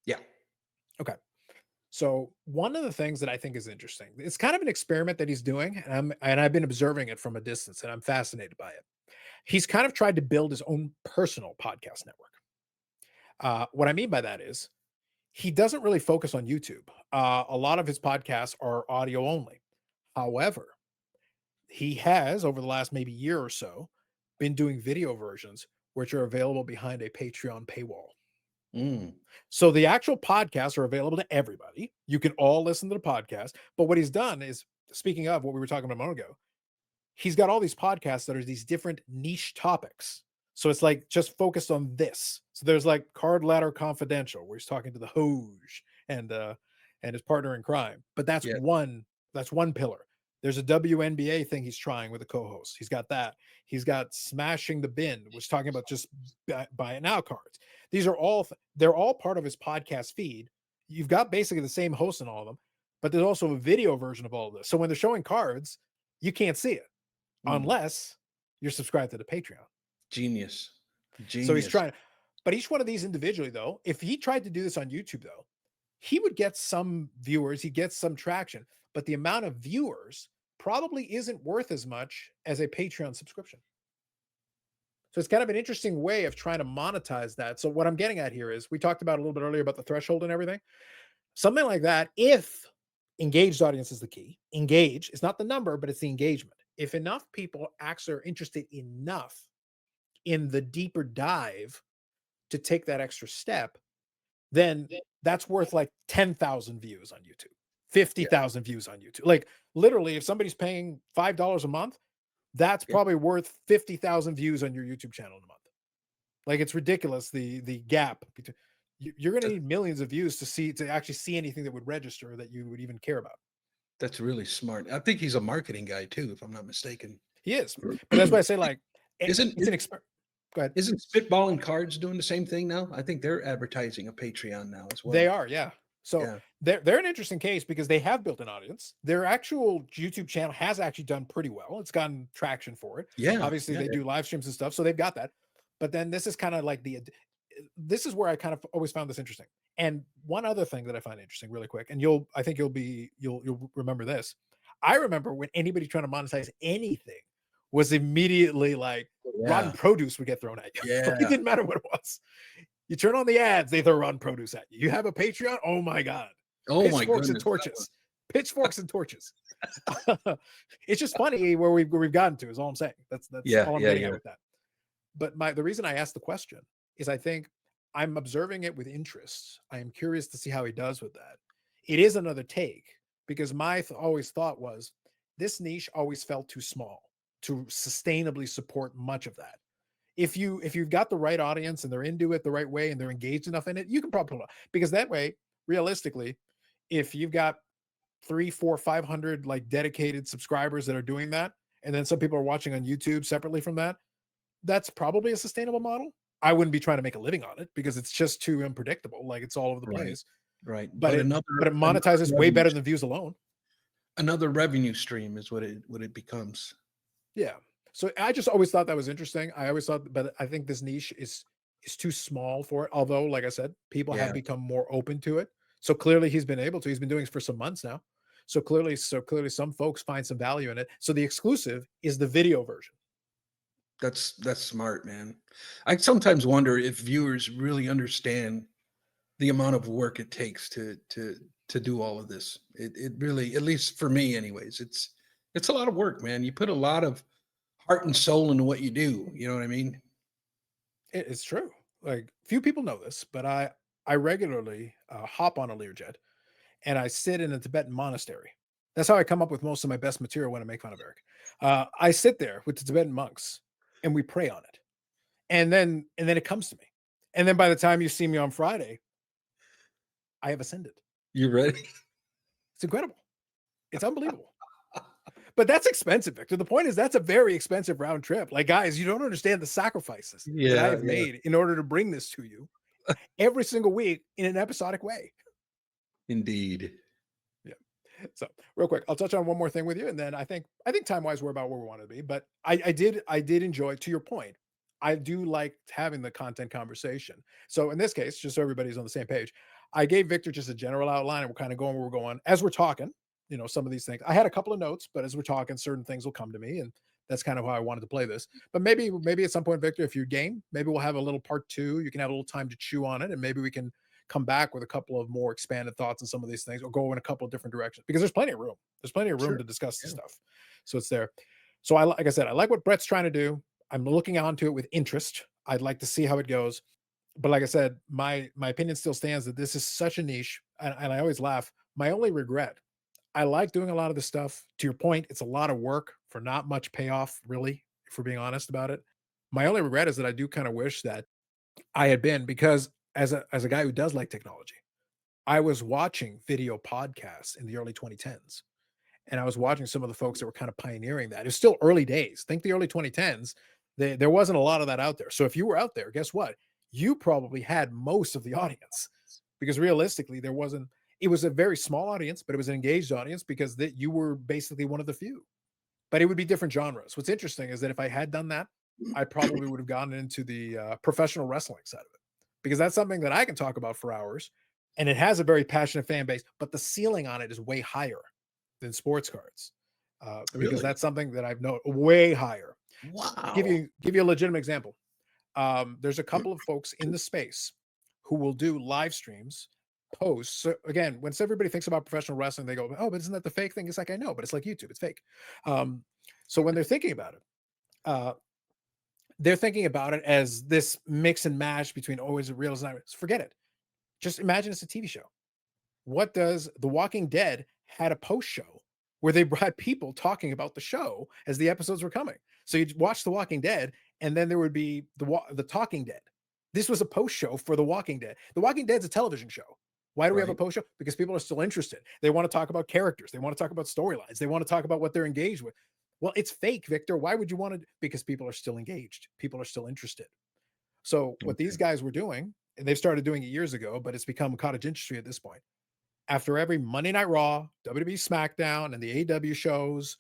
Yeah. Okay. So one of the things that I think is interesting, it's kind of an experiment that he's doing, and I've been observing it from a distance, and I'm fascinated by it. He's kind of tried to build his own personal podcast network. What I mean by that is he doesn't really focus on YouTube. A lot of his podcasts are audio only. However, he has over the last maybe year or so been doing video versions, which are available behind a Patreon paywall. Mm. So the actual podcasts are available to everybody. You can all listen to the podcast. But what he's done is, speaking of what we were talking about a moment ago, he's got all these podcasts that are these different niche topics. So it's like just focused on this. So there's like Card Ladder Confidential, where he's talking to the Hoj and his partner in crime. But Yeah. that's one pillar. There's a WNBA thing he's trying with a co-host. He's got that. He's got Smashing the Bin, which is talking about just buy it now cards. These are they're all part of his podcast feed. You've got basically the same host in all of them, but there's also a video version of all of this. So when they're showing cards, you can't see it unless you're subscribed to the Patreon. Genius. So he's trying, but each one of these individually, though, if he tried to do this on YouTube, though, he would get some viewers, he gets some traction, but the amount of viewers probably isn't worth as much as a Patreon subscription. So it's kind of an interesting way of trying to monetize that. So what I'm getting at here is we talked about a little bit earlier about the threshold and everything. Something like that, if engaged audience is the key, engage, it's not the number, but it's the engagement. If enough people actually are interested enough in the deeper dive to take that extra step, then that's worth like 10,000 views on YouTube, 50,000 views on YouTube. Like literally, if somebody's paying $5 a month, that's probably worth 50,000 views on your YouTube channel in a month. Like it's ridiculous the gap between. You're going to need millions of views to actually see anything that would register that you would even care about. That's really smart. I think he's a marketing guy too, if I'm not mistaken. He is, but that's why I say like it's an experiment. Go ahead. Isn't Spitballing Cards doing the same thing now? I think they're advertising a Patreon now as well. They are, yeah. So they're an interesting case because they have built an audience. Their actual YouTube channel has actually done pretty well. It's gotten traction for it. Yeah. Obviously, they do live streams and stuff, so they've got that. But then this is kind of like this is where I kind of always found this interesting. And one other thing that I find interesting, really quick, and you'll remember this. I remember when anybody trying to monetize anything was immediately like rotten produce would get thrown at you. Yeah. It didn't matter what it was. You turn on the ads, they throw rotten produce at you. You have a Patreon, oh my god. Oh my goodness. And torches. Pitchforks and torches. It's just funny where we've gotten to is all I'm saying. That's Yeah, all I'm yeah, getting at yeah. with that. But the reason I asked the question is I think I'm observing it with interest. I am curious to see how he does with that. It is another take because my always thought was this niche always felt too small to sustainably support much of that. If you've got the right audience and they're into it the right way and they're engaged enough in it, you can probably pull it off. Because that way, realistically, if you've got three, four, 500 like dedicated subscribers that are doing that, and then some people are watching on YouTube separately from that, that's probably a sustainable model. I wouldn't be trying to make a living on it because it's just too unpredictable. Like it's all over the Right, place. right. But But it another monetizes way revenue better than views alone. another revenue stream is what it becomes. Yeah. So I just always thought that was interesting. I always thought, but I think this niche is too small for it. Although, like I said, people have Yeah, become more open to it. So clearly he's been able to. He's been doing it for some months now. So clearly some folks find some value in it. So the exclusive is the video version. that's smart, man. I sometimes wonder if viewers really understand the amount of work it takes to do all of this. It really, at least for me anyways, it's a lot of work, man. You put a lot of heart and soul into what you do, you know what I mean? It's true. Like few people know this, but I regularly hop on a Learjet and I sit in a Tibetan monastery. That's how I come up with most of my best material when I make fun of Eric. I sit there with the Tibetan monks and we pray on it. And then it comes to me. And then by the time you see me on Friday, I have ascended. You ready? It's incredible. It's unbelievable. But that's expensive, Victor. The point is that's a very expensive round trip. Like, guys, you don't understand the sacrifices that I Yeah, have yeah. made in order to bring this to you every single week in an episodic way. Indeed. Yeah. So real quick, I'll touch on one more thing with you, and then I think time wise we're about where we want to be. But I did enjoy, to your point. I do like having the content conversation. So in this case, just so everybody's on the same page, I gave Victor just a general outline, and we're kind of going where we're going as we're talking. Some of these things. I had a couple of notes, but as we're talking, certain things will come to me, and that's kind of how I wanted to play this. But maybe at some point, Victor, if you're game, maybe we'll have a little part two. You can have a little time to chew on it, and maybe we can come back with a couple of more expanded thoughts on some of these things or go in a couple of different directions because there's plenty of room. There's plenty of room Sure. to discuss this Yeah. stuff. So it's there. So like I said, I like what Brett's trying to do. I'm looking onto it with interest. I'd like to see how it goes. But like I said, my opinion still stands that this is such a niche. And I always laugh. My only regret, I like doing a lot of this stuff. To your point, it's a lot of work for not much payoff, really, if we're being honest about it. My only regret is that I do kind of wish that I had been because as a guy who does like technology, I was watching video podcasts in the early 2010s, and I was watching some of the folks that were kind of pioneering that. It's still early days. Think the early 2010s. There wasn't a lot of that out there. So if you were out there, guess what? You probably had most of the audience because realistically, there wasn't. It was a very small audience, but it was an engaged audience because that you were basically one of the few. But it would be different genres. What's interesting is that if I had done that, I probably would have gone into the professional wrestling side of it because that's something that I can talk about for hours, and it has a very passionate fan base. But the ceiling on it is way higher than sports cards because Really? that's something that I've known way higher. Give Wow. you give you a legitimate example. There's a couple of folks in the space who will do live streams, posts. So again, when everybody thinks about professional wrestling, they go, "Oh, but isn't that the fake thing?" It's like I know, but it's like YouTube, it's fake. Um, so when they're thinking about it, uh, they're thinking about it as this mix and match between oh, is it real? Is it not real? Forget it. Just imagine it's a TV show. What does The Walking Dead had a post show where they brought people talking about the show as the episodes were coming. So you'd watch The Walking Dead, and then there would be the Talking Dead. This was a post show for The Walking Dead. The Walking Dead's a television show. Why do we have a Right. post show? Because people are still interested. They want to talk about characters. They want to talk about storylines. They want to talk about what they're engaged with. Well, it's fake, Victor. Why would you want to? Because people are still engaged. People are still interested. So what these Okay. guys were doing, and they've started doing it years ago, but it's become cottage industry at this point after every Monday Night Raw, WWE SmackDown, and the AEW shows,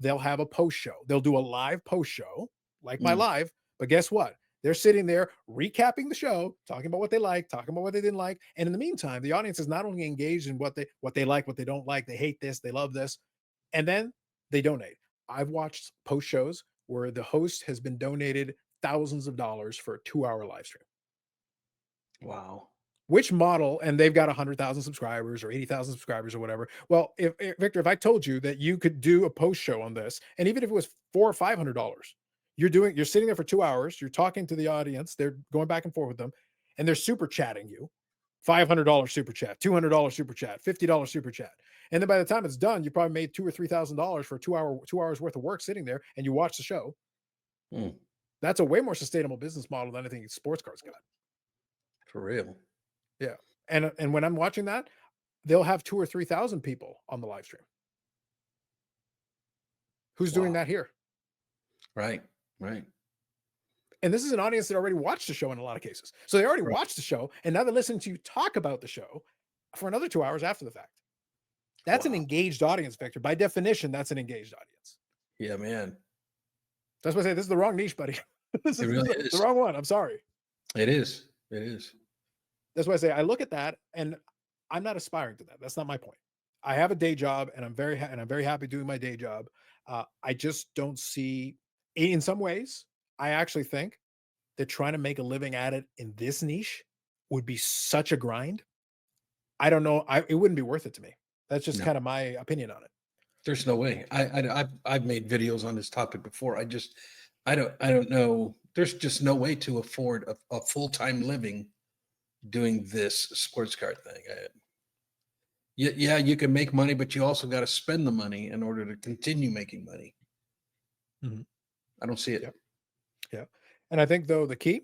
they'll have a post show. They'll do a live post show, like my Mm. live. But guess what? They're sitting there recapping the show, talking about what they like, talking about what they didn't like. And in the meantime, the audience is not only engaged in what they like, what they don't like, they hate this, they love this, and then they donate. I've watched post shows where the host has been donated thousands of dollars for a 2-hour live stream. Wow. which model, and they've got 100,000 subscribers or 80,000 subscribers or whatever. Well, if Victor, if I told you that you could do a post show on this, and even if it was $400 or $500, you're sitting there for 2 hours, you're talking to the audience, they're going back and forth with them, and they're super chatting you, $500 super chat, $200 super chat, $50 super chat. And then by the time it's done, you probably made $2,000 or $3,000 for 2 hours worth of work sitting there, and you watch the show. Mm, That's a way more sustainable business model than anything sports cars got. for real. Yeah. And when I'm watching that, they'll have 2 or 3,000 people on the live stream. Who's doing Wow. that here? Right. Right. And this is an audience that already watched the show in a lot of cases. So they already Right. watched the show, and now they're listening to you talk about the show for another 2 hours after the fact. That's an Wow. engaged audience, Victor. By definition, that's an engaged audience. Yeah, man. That's why I say this is the wrong niche, buddy. This It is really the is. wrong one. I'm sorry. It is. It is. That's why I say I look at that, and I'm not aspiring to that. That's not my point. I have a day job, and I'm very happy doing my day job. I just don't see. In some ways, I actually think that trying to make a living at it in this niche would be such a grind. I don't know. It wouldn't be worth it to me. That's just No, kind of my opinion on it. there's no way. I've made videos on this topic before. I don't know. There's just no way to afford a full-time living doing this sports car thing. Yeah, you can make money, but you also got to spend the money in order to continue making money. Mhm. I don't see it. Yep. Yeah. And I think though the key,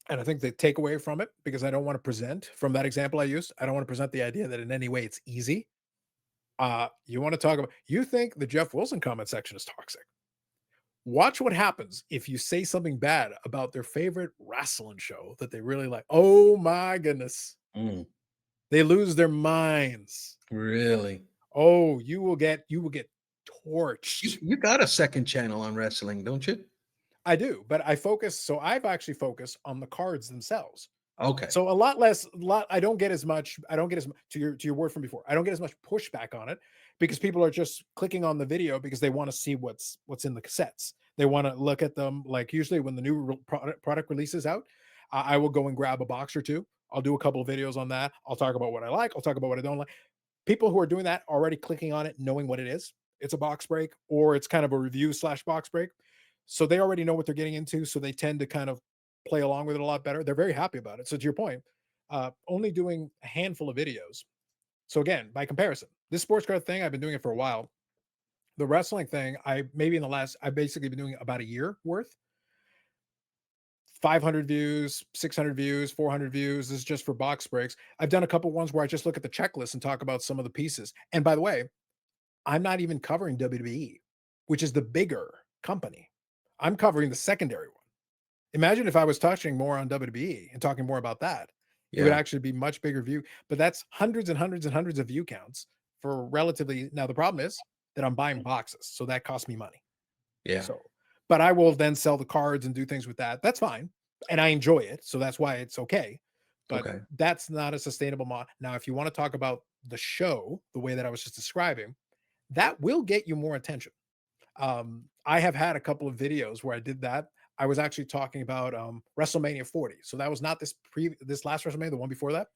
and I think the takeaway from it, because I don't want to present from that example I used, I don't want to present the idea that in any way it's easy. You want to talk about, you think the Jeff Wilson comment section is toxic. Watch what happens if you say something bad about their favorite wrestling show that they really like. Oh my goodness. Mm, They lose their minds. really? Oh, you will get You torched. you got a second channel on wrestling, don't you? I do, but I've actually focused on the cards themselves. Okay. So a lot less, I don't get as much, to your word from before. I don't get as much pushback on it because people are just clicking on the video because they want to see what's in the cassettes. They want to look at them. Like usually when the new product releases out, I will go and grab a box or two. I'll do a couple of videos on that. I'll talk about what I like. I'll talk about what I don't like. People who are doing that already clicking on it, knowing what it is. It's a box break or it's kind of a review slash box break. So they already know what they're getting into. So they tend to kind of play along with it a lot better. They're very happy about it. So to your point, only doing a handful of videos. So again, by comparison, this sports car thing, I've been doing it for a while. The wrestling thing, I've basically been doing about a year worth. 500 views, 600 views, 400 views. This is just for box breaks. I've done a couple ones where I just look at the checklist and talk about some of the pieces. And by the way, I'm not even covering WWE, which is the bigger company. I'm covering the secondary one. Imagine if I was touching more on WWE and talking more about that. It would Yeah. actually be much bigger view, but that's hundreds and hundreds and hundreds of view counts for relatively. Now the problem is that I'm buying boxes, so that costs me money. Yeah. So, but I will then sell the cards and do things with that. That's fine. And I enjoy it. So that's why it's okay. But Okay. that's not a sustainable model. Now, if you want to talk about the show, the way that I was just describing, that will get you more attention. I have had a couple of videos where I did that. I was actually talking about WrestleMania 40. So that was not this last WrestleMania, the one before that.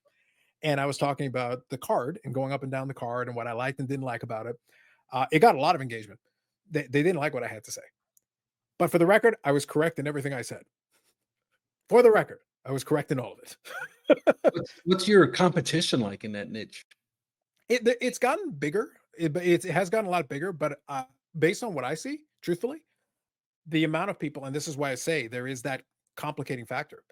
And I was talking about the card and going up and down the card and what I liked and didn't like about it. It got a lot of engagement. They didn't like what I had to say. But for the record, I was correct in everything I said. For the record, I was correct in all of it. What's your competition like in that niche? It's gotten bigger. It has gotten a lot bigger, but based on what I see, truthfully, the amount of people, and this is why I say there is that complicating factor.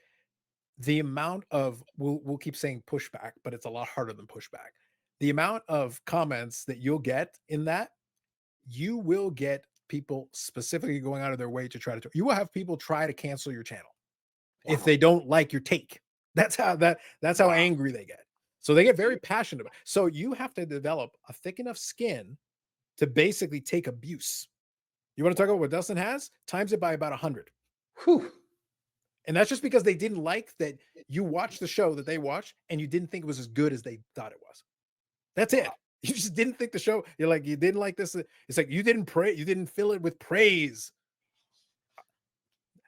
The amount of we'll keep saying pushback, but it's a lot harder than pushback. The amount of comments that you'll get in that, you will get people specifically going out of their way to try to. You will have people try to cancel your channel if Wow. they don't like your take. That's how Wow. angry they get. So they get very passionate about. So you have to develop a thick enough skin to basically take abuse. You want to talk about what Dustin has? Times it by about 100. Whew. And that's just because they didn't like that you watched the show that they watched and you didn't think it was as good as they thought it was. That's it. You just didn't think the show, you're like, you didn't like this. It's like you didn't fill it with praise.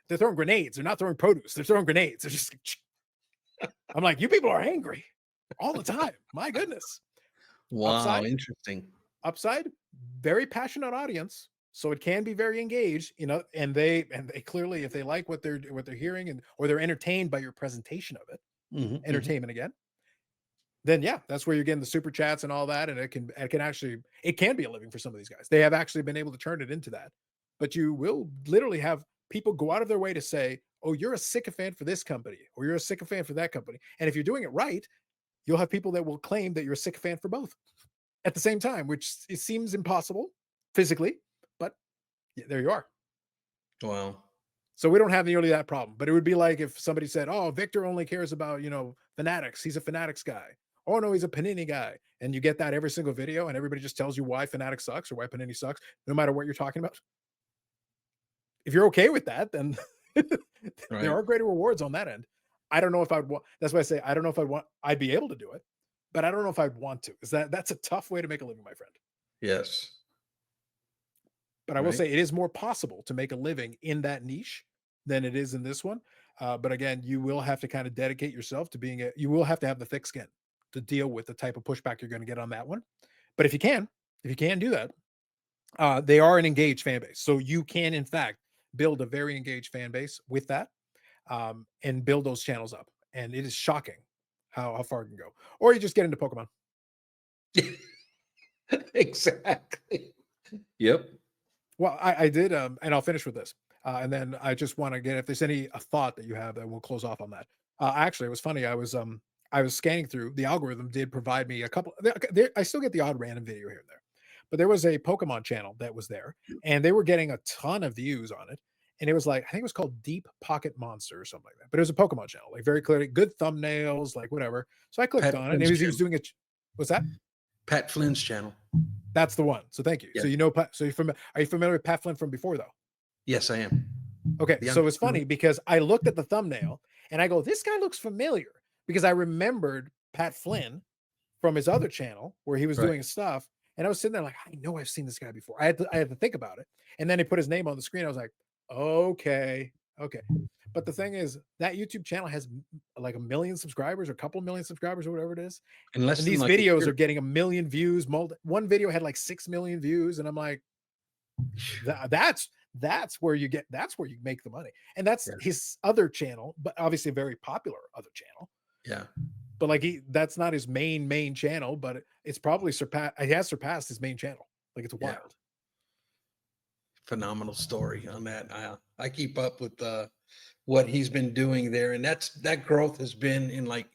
They're throwing grenades. They're not throwing produce. They're throwing grenades. They're just I'm like, you people are angry all the time. My goodness. Wow, Upside, interesting. upside, very passionate audience. So it can be very engaged, and they clearly, if they like what they're hearing and or they're entertained by your presentation of it, Mhm, mhm. entertainment again, then yeah, that's where you're getting the super chats and all that. And it can be a living for some of these guys. They have actually been able to turn it into that. But you will literally have people go out of their way to say, oh, you're a sycophant for this company, or you're a sycophant for that company. And if you're doing it right, you'll have people that will claim that you're a sycophant for both at the same time, which it seems impossible physically, but yeah, there you are. Wow. So we don't have nearly that problem. But it would be like if somebody said, "Oh, Victor only cares about Fanatics. He's a Fanatics guy. Oh no, he's a Panini guy." And you get that every single video, and everybody just tells you why Fanatics sucks or why Panini sucks, no matter what you're talking about. If you're okay with that, then there Right. are greater rewards on that end. I don't know if I'd want. That's why I say I don't know if I'd want. I'd be able to do it, but I don't know if I'd want to. Is that's a tough way to make a living, my friend. Yes. But I will Right. say it is more possible to make a living in that niche than it is in this one. But again, you will have to kind of dedicate yourself to you will have to have the thick skin to deal with the type of pushback you're going to get on that one. But if you can do that, they are an engaged fan base. So you can, in fact, build a very engaged fan base with that, and build those channels up. And it is shocking how far it can go. Or you just get into Pokemon. Exactly. Yep. Well, I did, and I'll finish with this, and then I just want to get if there's any a thought that you have, that we'll close off on that. Actually, it was funny. I was scanning through. The algorithm did provide me a couple. I still get the odd random video here and there, but there was a Pokemon channel that was there, and they were getting a ton of views on it. And it was like I think it was called Deep Pocket Monster or something like that. But it was a Pokemon channel, like very clearly good thumbnails, like whatever. So I clicked Pat on it, and Flynn's he was channel. doing it. What's that? Pat Flynn's channel. That's the one. So thank you. Yeah. So so are you familiar with Pat Flynn from before though? Yes, I am. Okay, The so it's entrepreneur. funny because I looked at the thumbnail and I go, "This guy looks familiar," because I remembered Pat Flynn from his other channel where he was Right. doing his stuff, and I was sitting there like, "I know I've seen this guy before." I had to think about it, and then he put his name on the screen. I was like, "Okay, okay." But the thing is, that YouTube channel has like a million subscribers, or a couple million subscribers, or whatever it is, In less and than these like a videos year. are getting a million views. One video had like 6 million views, and I'm like, that's where that's where you make the money. And that's Yeah. his other channel, but obviously a very popular other channel. Yeah. But like that's not his main channel, but it's probably he has surpassed his main channel. Like it's Yeah. wild. Phenomenal story on that. I keep up with what he's been doing there, and that growth has been in like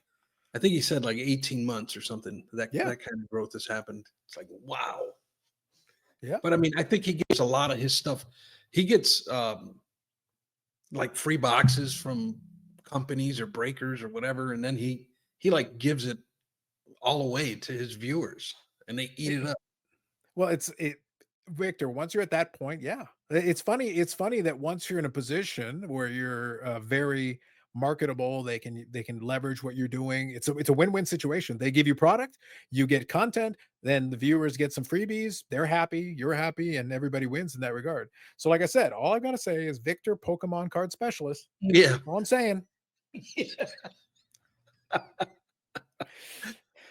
I think he said like 18 months or something. Yeah. That kind of growth has happened. It's like wow. Yeah. But I mean, I think he gets a lot of his stuff. He gets like free boxes from companies or breakers or whatever, and then he like gives it all away to his viewers, and they eat It, it up. well, Victor, once you're at that point, yeah. It's funny that once you're in a position where you're very marketable, they can leverage what you're doing. It's a win-win situation. They give you product, you get content, then the viewers get some freebies, they're happy, you're happy, and everybody wins in that regard. So like I said, all I got to say is Victor Pokemon card specialist. Yeah, All I'm saying. yeah.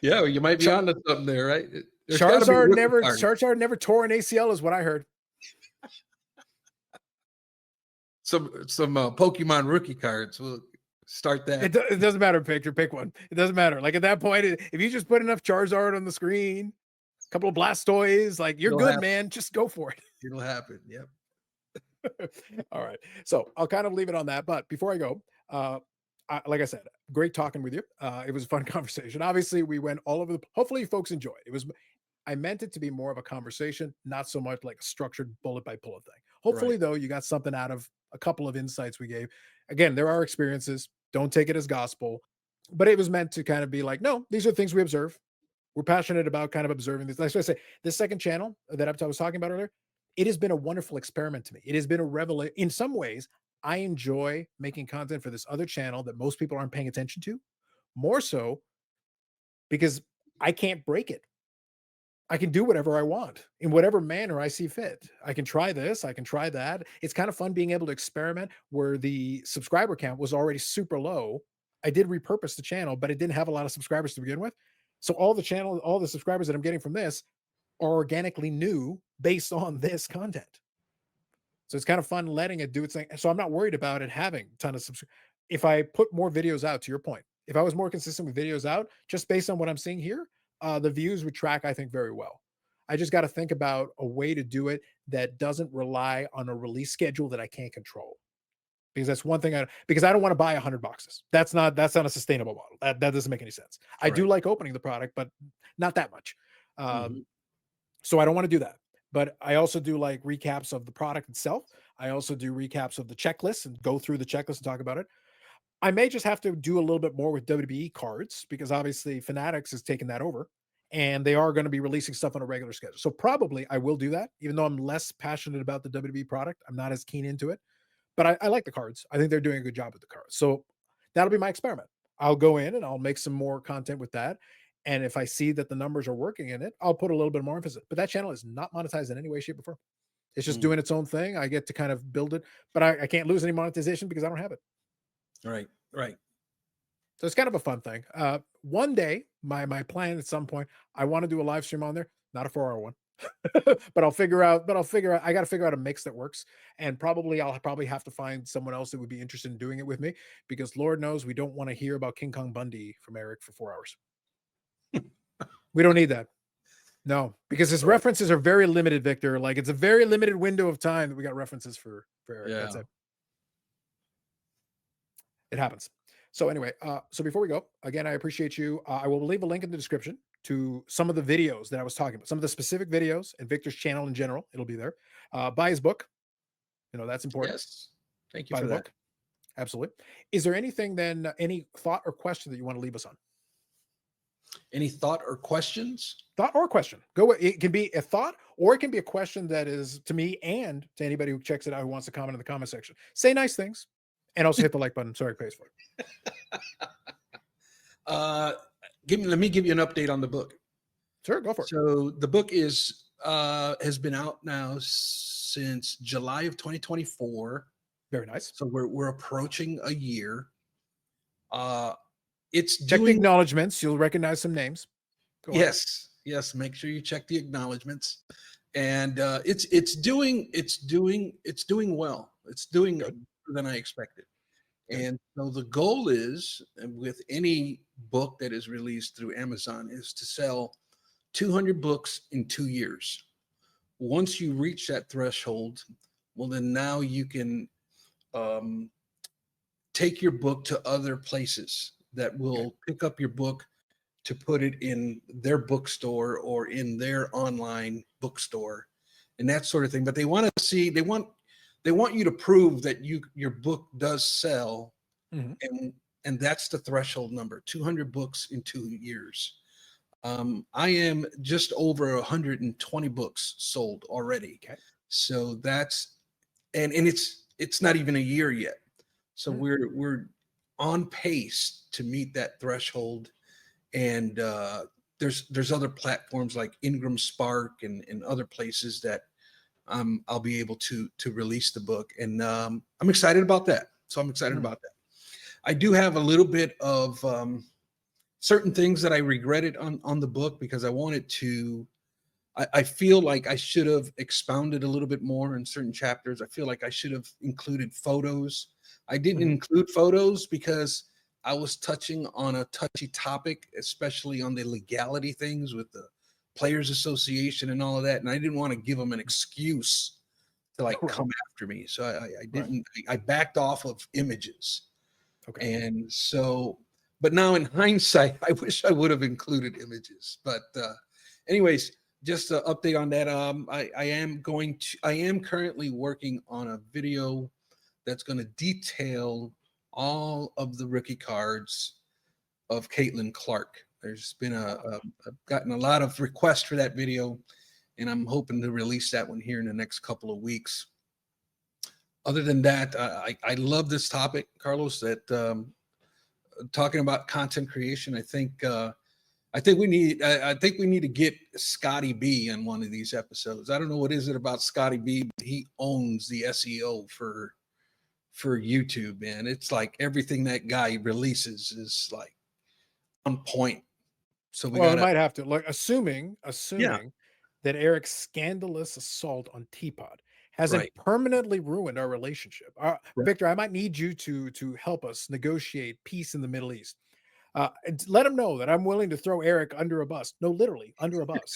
Well, you might be Char- onto something there, right? There's got to be rookie cards. Charizard never tore an ACL is what I heard. Some Pokemon rookie cards. We'll start that. It doesn't matter, Victor. Pick one. It doesn't matter. Like at that point, if you just put enough Charizard on the screen, a couple of Blastoise, like you're It'll good, happen. man. Just go for it. It'll happen. Yep. All right. So I'll kind of leave it on that. But before I go, like I said, great talking with you. It was a fun conversation. Obviously, we went all over the. Hopefully, folks enjoyed. I meant it to be more of a conversation, not so much like a structured bullet by bullet thing. Right. Hopefully, though, you got something out of a couple of insights we gave. Again, there are experiences. Don't take it as gospel, but it was meant to kind of be like, no, these are things we observe. We're passionate about kind of observing this. That's why I say this second channel that I was talking about earlier. It has been a wonderful experiment to me. It has been a revelation. In some ways, I enjoy making content for this other channel that most people aren't paying attention to, more so because I can't break it. I can do whatever I want in whatever manner I see fit. I can try this, I can try that. It's kind of fun being able to experiment where the subscriber count was already super low. I did repurpose the channel, but it didn't have a lot of subscribers to begin with. So all the subscribers that I'm getting from this are organically new based on this content. So it's kind of fun letting it do its thing. So I'm not worried about it having a ton of subscribers. If I put more videos out, to your point, if I was more consistent with videos out, just based on what I'm seeing here, the views would track, I think, very well. I just got to think about a way to do it that doesn't rely on a release schedule that I can't control. Because that's one thing because I don't want to buy 100 boxes. That's not a sustainable model. That doesn't make any sense. I do Correct. like opening the product, but not that much. Mhm. So I don't want to do that. But I also do like recaps of the product itself. I also do recaps of the checklist and go through the checklist and talk about it. I may just have to do a little bit more with WWE cards because obviously Fanatics has taken that over and they are going to be releasing stuff on a regular schedule. So probably I will do that, even though I'm less passionate about the WWE product. I'm not as keen into it, but I like the cards. I think they're doing a good job with the cards. So that'll be my experiment. I'll go in and I'll make some more content with that. And if I see that the numbers are working in it, I'll put a little bit more emphasis. But that channel is not monetized in any way, shape, or form. It's just Mm. doing its own thing. I get to kind of build it, but I can't lose any monetization because I don't have it. Right. Right. So it's kind of a fun thing. One day, my plan at some point, I want to do a live stream on there, not a 4-hour one. But I'll figure out, I got to figure out a mix that works. And I'll probably have to find someone else that would be interested in doing it with me because Lord knows we don't want to hear about King Kong Bundy from Eric for 4 hours. We don't need that. No, because his references are very limited, Victor. Like it's a very limited window of time that we got references for Eric. Yeah. That's it. It happens. So anyway, so before we go, again, I appreciate you. I will leave a link in the description to some of the videos that I was talking about, some of the specific videos and Victor's channel in general. It'll be there. Buy his book. That's important. Yes. Thank you Buy for the that. book. Absolutely. Is there anything then, any thought or question that you want to leave us on? Any thought or questions? Thought or question. Go. It can be a thought or it can be a question that is to me and to anybody who checks it out who wants to comment in the comment section. Say nice things and also hit the like button. Sorry, pays for it. Let me give you an update on the book. Sure, go for it. So the book has been out now since July of 2024. Very nice. So we're approaching a year. It's check the acknowledgments. You'll recognize some names. Yes. Make sure you check the acknowledgments, and it's doing well. It's doing better than I expected. And so the goal is, with any book that is released through Amazon, is to sell 200 books in 2 years. Once you reach that threshold, well, then now you can take your book to other places that will pick up your book to put it in their bookstore or in their online bookstore and that sort of thing. But they want to see, they want you to prove that your book does sell. Mm-hmm. And that's the threshold number, 200 books in 2 years. I am just over 120 books sold already. Okay. So that's, and it's not even a year yet. So we're on pace to meet that threshold. And there's other platforms like Ingram Spark and other places that I'll be able to release the book. And I'm excited about that. So I'm excited about that. I do have a little bit of certain things that I regretted on the book because I wanted to, I feel like I should have expounded a little bit more in certain chapters. I feel like I should have included photos. I didn't include photos because I was touching on a touchy topic, especially on the legality things with the Players Association and all of that. And I didn't want to give them an excuse to come after me. So I didn't, I backed off of images. Okay. And so, but now in hindsight, I wish I would have included images. But anyways, just an update on that. I am currently working on a video that's going to detail all of the rookie cards of Caitlin Clark. There's been I've gotten a lot of requests for that video, and I'm hoping to release that one here in the next couple of weeks. Other than that, I love this topic, Carlos, that talking about content creation. I think we need to get Scotty B on one of these episodes. I don't know what is it about Scotty B, but he owns the SEO for for YouTube, man. It's like everything that guy releases is like on point. So we Well, we gotta, might have to, like, yeah, assuming that Eric's scandalous assault on Teapot hasn't right, permanently ruined our relationship. right. Victor, I might need you to help us negotiate peace in the Middle East. And let him know that I'm willing to throw Eric under a bus. No, literally under a bus.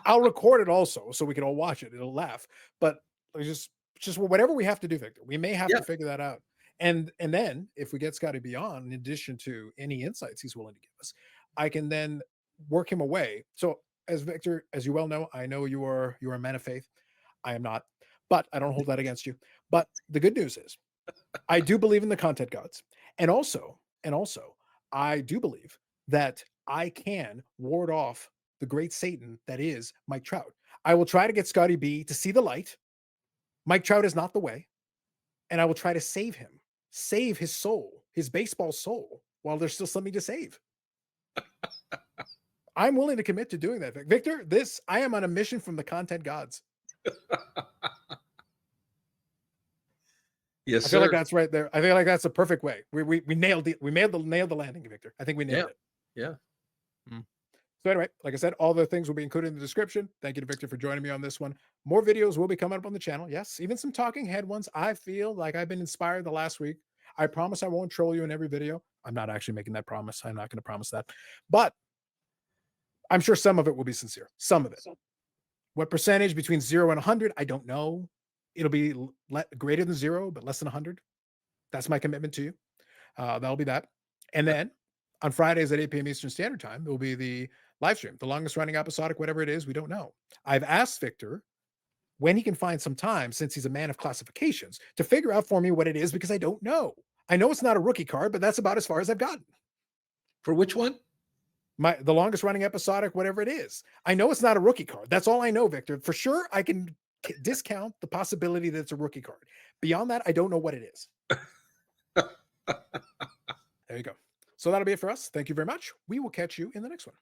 I'll record it also so we can all watch it. It'll laugh. But like, just whatever we have to do, Victor. We may have Yeah, to figure that out. And then if we get Scotty beyond, in addition to any insights he's willing to give us, I can then work him away. So as Victor, as you well know, I know you are a man of faith. I am not, but I don't hold that against you. But the good news is I do believe in the content gods. And also, I do believe that I can ward off the great Satan that is Mike Trout. I will try to get Scotty B to see the light. Mike Trout is not the way, and I will try to save him, save his soul, his baseball soul, while there's still something to save. I'm willing to commit to doing that, Victor. This I am on a mission from the content gods. yes, I feel like sir. that's right there. I feel like that's a perfect way. We nailed it. We nailed the landing, Victor. I think we Yeah, nailed it. yeah. Mm. So anyway, like I said, all the things will be included in the description. Thank you to Victor for joining me on this one. More videos will be coming up on the channel. Yes, even some talking head ones. I feel like I've been inspired the last week. I promise I won't troll you in every video. I'm not actually making that promise. I'm not going to promise that. But I'm sure some of it will be sincere. Some of it. What percentage between 0 and 100? I don't know. It'll be greater than 0, but less than 100. That's my commitment to you. That'll be that. And then on Fridays at 8 p.m. Eastern Standard Time, there will be the live stream, the longest running episodic, whatever it is, we don't know. I've asked Victor when he can find some time, since he's a man of classifications, to figure out for me what it is because I don't know. I know it's not a rookie card, but that's about as far as I've gotten. For which one? The longest running episodic, whatever it is. I know it's not a rookie card. That's all I know, Victor. For sure, I can discount the possibility that it's a rookie card. Beyond that, I don't know what it is. There you go. So that'll be it for us. Thank you very much. We will catch you in the next one.